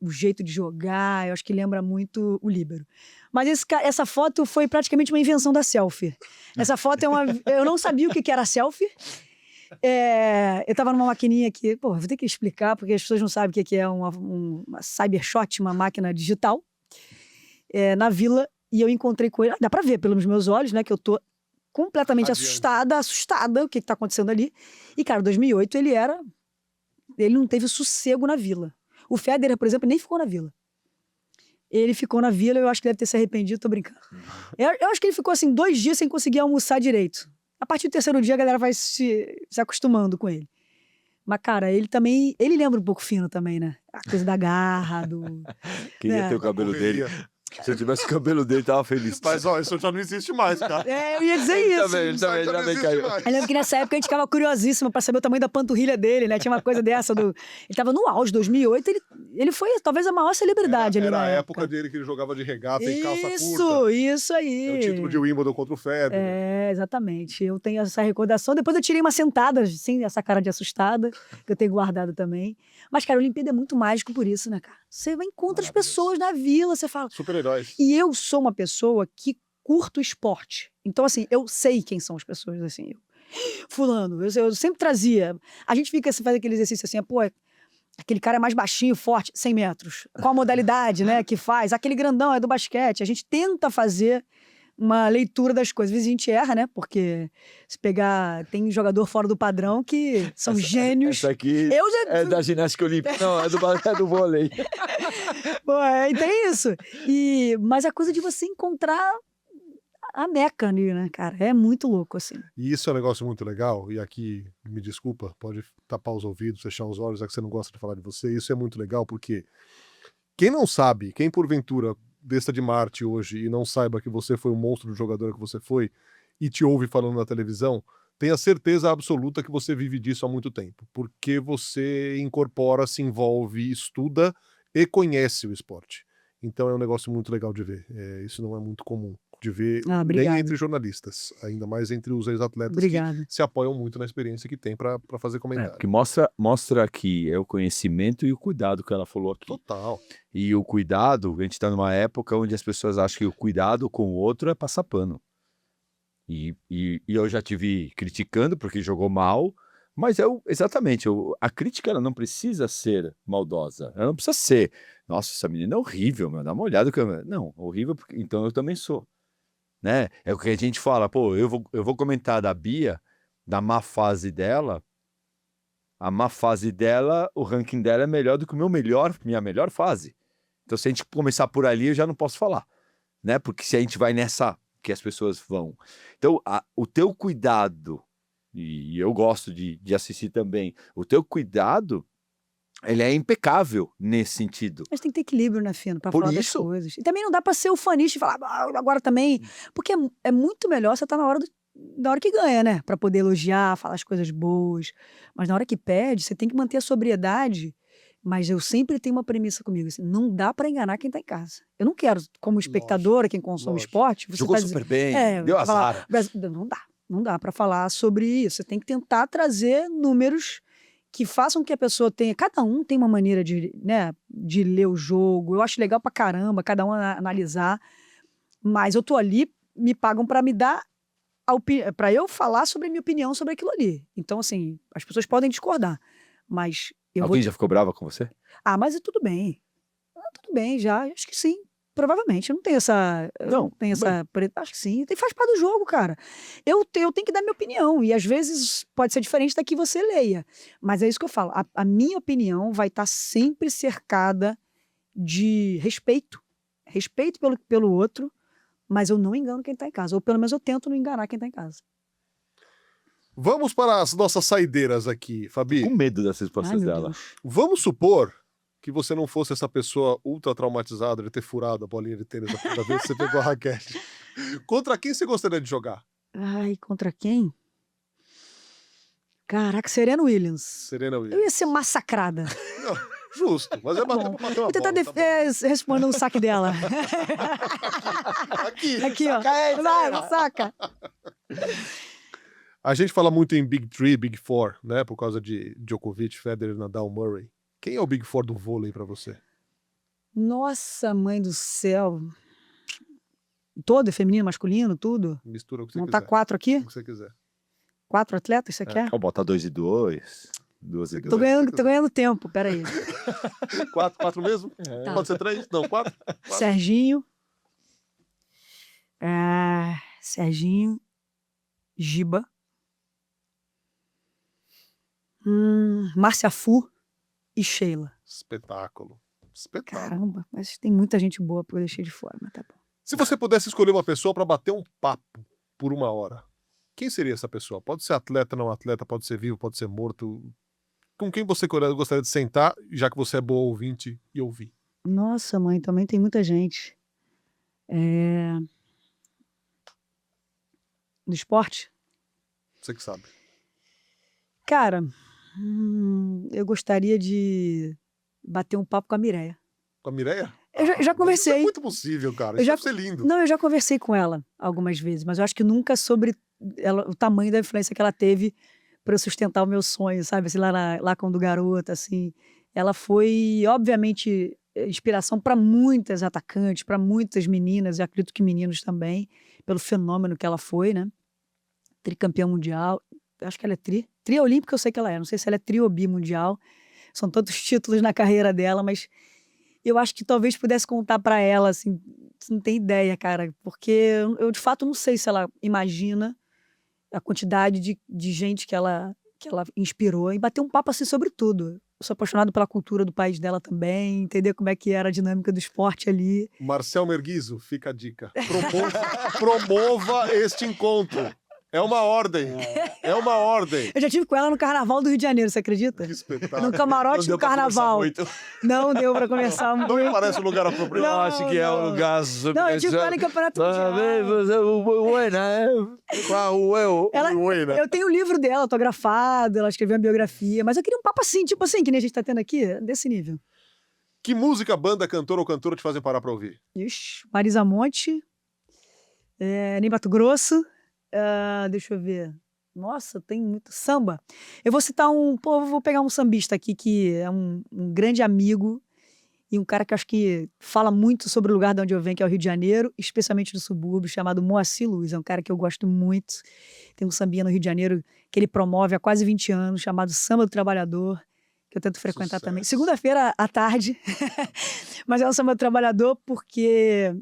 O jeito de jogar, eu acho que lembra muito o líbero. Mas essa foto foi praticamente uma invenção da selfie. Essa foto eu não sabia o que era selfie. Eu tava numa maquininha aqui, vou ter que explicar, porque as pessoas não sabem o que é uma Cybershot, uma máquina digital, na Vila, e eu encontrei com ele. Dá pra ver pelos meus olhos, né, que eu tô completamente assustada, o que tá acontecendo ali. E, cara, em 2008 ele não teve sossego na Vila. O Federer, por exemplo, nem ficou na Vila. Ele ficou na Vila, eu acho que deve ter se arrependido, tô brincando. Eu acho que ele ficou, assim, 2 dias sem conseguir almoçar direito. A partir do 3º dia, a galera vai se acostumando com ele. Mas, cara, ele lembra um pouco Fino também, né? A coisa da garra, Queria ter o cabelo dele. Se eu tivesse o cabelo dele, tava feliz. Mas, isso já não existe mais, cara. Eu ia dizer isso. Ele também caiu. Eu lembro que nessa época a gente ficava curiosíssimo pra saber o tamanho da panturrilha dele, né? Tinha uma coisa dessa Ele tava no auge, 2008, ele foi talvez a maior celebridade ali na época. Era a época dele que ele jogava de regata e calça curta. Isso aí. É o título de Wimbledon contra o Federer. Exatamente. Eu tenho essa recordação. Depois eu tirei uma sentada, assim, essa cara de assustada, que eu tenho guardado também. Mas, cara, a Olimpíada é muito mágico por isso, né, cara? Você encontra as pessoas na Vila, você fala... Super-heróis. E eu sou uma pessoa que curto esporte. Então, assim, eu sei quem são as pessoas, assim. Fulano, eu sempre trazia... A gente faz aquele exercício assim, aquele cara é mais baixinho, forte, 100 metros. Qual a modalidade, né, que faz? Aquele grandão é do basquete. A gente tenta fazer uma leitura das coisas. Às vezes a gente erra, né? Porque se pegar... Tem jogador fora do padrão que são gênios. Essa aqui é da ginástica olímpica. Não, é do vôlei. E tem isso. Mas a coisa de você encontrar a meca ali, né, cara? É muito louco, assim. E isso é um negócio muito legal. E aqui, me desculpa, pode tapar os ouvidos, fechar os olhos, já que você não gosta de falar de você. Isso é muito legal porque quem não sabe, quem porventura desça de Marte hoje e não saiba que você foi um monstro de jogador que você foi e te ouve falando na televisão, tenha certeza absoluta que você vive disso há muito tempo, porque você incorpora, se envolve, estuda e conhece o esporte. Então é um negócio muito legal de ver. Isso não é muito comum. de ver nem Obrigada. entre jornalistas, ainda mais entre os ex-atletas que Obrigada. se apoiam muito na experiência que tem para fazer comentário. Porque mostra que é o conhecimento e o cuidado que ela falou aqui. Total. E o cuidado, a gente está numa época onde as pessoas acham que o cuidado com o outro é passar pano. E eu já tive criticando porque jogou mal, mas exatamente, a crítica ela não precisa ser maldosa, ela não precisa ser, nossa, essa menina é horrível, meu, dá uma olhada. Não, horrível, então eu também sou. Né? É o que a gente fala, pô, eu vou comentar da Bia, da má fase dela, a má fase dela, o ranking dela é melhor do que minha melhor fase. Então se a gente começar por ali, eu já não posso falar, né? Porque se a gente vai nessa que as pessoas vão. Então, o teu cuidado, e eu gosto de assistir também, o teu cuidado, ele é impecável nesse sentido. Mas tem que ter equilíbrio, né, Fino, pra Por falar das isso. coisas. E também não dá pra ser ufanista e falar agora também, porque é muito melhor você estar na hora que ganha, né? Pra poder elogiar, falar as coisas boas. Mas na hora que perde, você tem que manter a sobriedade. Mas eu sempre tenho uma premissa comigo, assim, não dá pra enganar quem tá em casa. Eu não quero, como espectadora, quem consome lógico. esporte, você Jogou tá super bem, deu pra falar, azar. Não dá pra falar sobre isso. Você tem que tentar trazer números que façam que a pessoa tenha. Cada um tem uma maneira de, né, de ler o jogo. Eu acho legal pra caramba, cada um analisar. Mas eu tô ali, me pagam pra me dar para eu falar sobre a minha opinião sobre aquilo ali. Então, assim, as pessoas podem discordar, mas Alguém já ficou brava com você? Ah, mas tudo bem. Tudo bem, já. Acho que sim. Provavelmente. Eu não tenho essa. Acho que sim. Faz parte do jogo, cara. Eu tenho que dar minha opinião. E às vezes pode ser diferente da que você leia. Mas é isso que eu falo. A minha opinião vai estar sempre cercada de respeito. Respeito pelo outro, mas eu não engano quem está em casa. Ou pelo menos eu tento não enganar quem está em casa. Vamos para as nossas saideiras aqui, Fabi. Com medo dessas respostas Meu dela. Deus. Vamos supor que você não fosse essa pessoa ultra traumatizada de ter furado a bolinha de tênis da primeira vez que você pegou a raquete. Contra quem você gostaria de jogar? Ai, contra quem? Caraca, Serena Williams. Serena Eu Williams. ia ser massacrada. Não, justo, mas é bater bom. pra bater uma Vou tentar bola, tá bom. responder um saque dela. Aqui, ó. Vai, saca. A gente fala muito em Big Three, Big Four, né? Por causa de Djokovic, Federer, Nadal, Murray. Quem é o Big Four do vôlei pra você? Nossa, mãe do céu. Todo, feminino, masculino, tudo? Mistura o que você Montar quiser. 4 aqui? O que você quiser. 4 atletas, você quer? Ou botar 2 e 2. 2 e 2. Tô ganhando tempo, peraí. 4 mesmo? Tá. Pode ser 3? Não, 4? Serginho. Serginho. Giba. Márcia Fu e Sheila. Espetáculo. Caramba, mas tem muita gente boa que eu deixei de fora, mas tá bom. Se você pudesse escolher uma pessoa pra bater um papo por 1 hora, quem seria essa pessoa? Pode ser atleta, não atleta, pode ser vivo, pode ser morto. Com quem você gostaria de sentar, já que você é boa ouvinte, e ouvir? Nossa, mãe, também tem muita gente. Do esporte? Você que sabe. Cara, eu gostaria de bater um papo com a Mireia. Com a Mireia? Eu já Isso conversei. é muito possível, cara. Isso deve ser lindo. Não, eu já conversei com ela algumas vezes, mas eu acho que nunca sobre o tamanho da influência que ela teve para eu sustentar o meu sonho, sabe? Assim, lá quando garota, assim. Ela foi, obviamente, inspiração para muitas atacantes, para muitas meninas, e acredito que meninos também, pelo fenômeno que ela foi, né? Tricampeã mundial. Acho que ela é tri olímpica, eu sei que ela é. Não sei se ela é tri ou bi mundial. São tantos títulos na carreira dela, mas eu acho que talvez pudesse contar para ela, assim, você não tem ideia, cara, porque eu de fato não sei se ela imagina a quantidade de gente que ela inspirou, e bater um papo assim sobre tudo. Eu sou apaixonado pela cultura do país dela também, entender como é que era a dinâmica do esporte ali. Marcel Merguizo, fica a dica. Promova este encontro. É uma ordem. É uma ordem. Eu já tive com ela no Carnaval do Rio de Janeiro, você acredita? Que espetáculo. No camarote do Carnaval. Não deu pra conversar muito. Não me parece um lugar apropriado. Não, Acho que é um lugar... Não, eu tive com ela em campeonato mundial. Eu tenho o livro dela, autografado, ela escreveu uma biografia, mas eu queria um papo assim, tipo assim, que nem a gente tá tendo aqui, desse nível. Que música, banda, cantor ou cantora te fazem parar pra ouvir? Ixi, Marisa Monte Nem Mato Grosso. Deixa eu ver. Nossa, tem muito. Samba. Eu vou citar vou pegar um sambista aqui que é um grande amigo e um cara que eu acho que fala muito sobre o lugar de onde eu venho, que é o Rio de Janeiro, especialmente do subúrbio, chamado Moacir Luz. É um cara que eu gosto muito. Tem um sambinha no Rio de Janeiro que ele promove há quase 20 anos, chamado Samba do Trabalhador, que eu tento frequentar também. Segunda-feira à tarde. Mas é um Samba do Trabalhador porque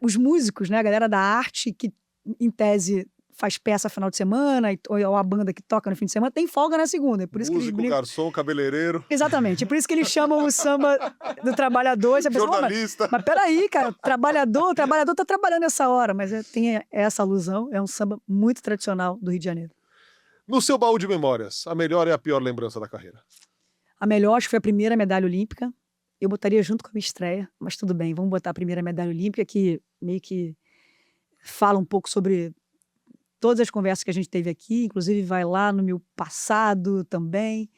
os músicos, né, a galera da arte, que em tese faz peça final de semana, ou a banda que toca no fim de semana, tem folga na segunda. É por isso Músico, que eles garçom, cabeleireiro. Exatamente. É por isso que eles chamam o samba do trabalhador. Você pensa, jornalista. Mas peraí, cara, o trabalhador tá trabalhando essa hora. Mas tem essa alusão. É um samba muito tradicional do Rio de Janeiro. No seu baú de memórias, a melhor e a pior lembrança da carreira? A melhor, acho que foi a primeira medalha olímpica. Eu botaria junto com a minha estreia, mas tudo bem, vamos botar a primeira medalha olímpica, que meio que fala um pouco sobre todas as conversas que a gente teve aqui, inclusive vai lá no meu passado também.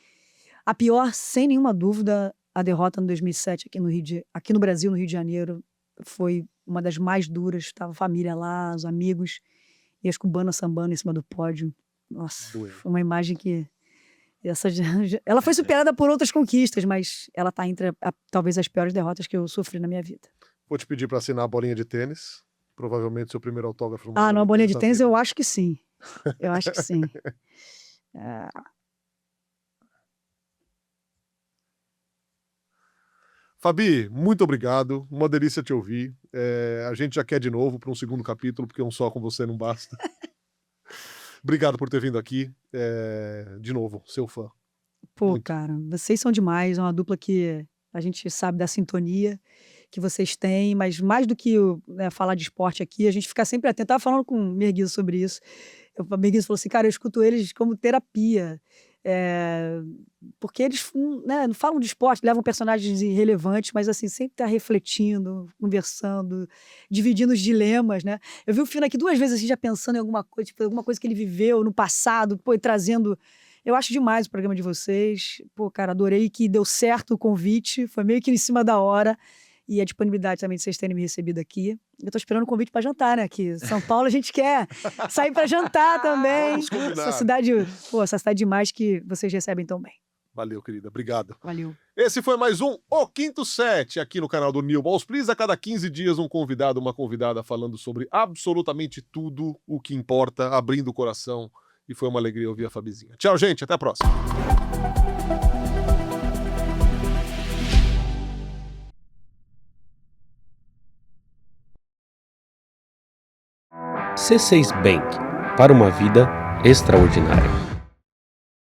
A pior, sem nenhuma dúvida, a derrota no 2007 aqui no Brasil, no Rio de Janeiro, foi uma das mais duras. Estava a família lá, os amigos, e as cubanas sambando em cima do pódio. Nossa, foi uma imagem que... ela foi superada por outras conquistas, mas ela está entre talvez as piores derrotas que eu sofri na minha vida. Vou te pedir para assinar a bolinha de tênis. Provavelmente seu primeiro autógrafo. Não, a bolinha de tênis eu acho que sim. Eu acho que sim. Fabi, muito obrigado. Uma delícia te ouvir. A gente já quer de novo para um segundo capítulo, porque um só com você não basta. Obrigado por ter vindo aqui. De novo, seu fã. Pô, muito. Cara, vocês são demais. É uma dupla que a gente sabe da sintonia que vocês têm, mas mais do que falar de esporte aqui, a gente fica sempre atento. Eu estava falando com o Merguizo sobre isso. O Merguizo falou assim, cara, eu escuto eles como terapia. Porque eles não falam de esporte, levam personagens irrelevantes, mas assim, sempre tá refletindo, conversando, dividindo os dilemas, né? Eu vi o Fino aqui 2 vezes assim, já pensando em alguma coisa, tipo, alguma coisa que ele viveu no passado, e trazendo... Eu acho demais o programa de vocês. Pô, cara, adorei que deu certo o convite, foi meio que em cima da hora. E a disponibilidade também de vocês terem me recebido aqui. Eu tô esperando o convite para jantar, né? Aqui São Paulo a gente quer sair para jantar também. Vamos combinar. Essa cidade demais que vocês recebem tão bem. Valeu, querida. Obrigado. Valeu. Esse foi mais um O Quinto Set aqui no canal do New Balls Please. A cada 15 dias um convidado, uma convidada falando sobre absolutamente tudo o que importa, abrindo o coração. E foi uma alegria ouvir a Fabizinha. Tchau, gente. Até a próxima. C6 Bank, para uma vida extraordinária.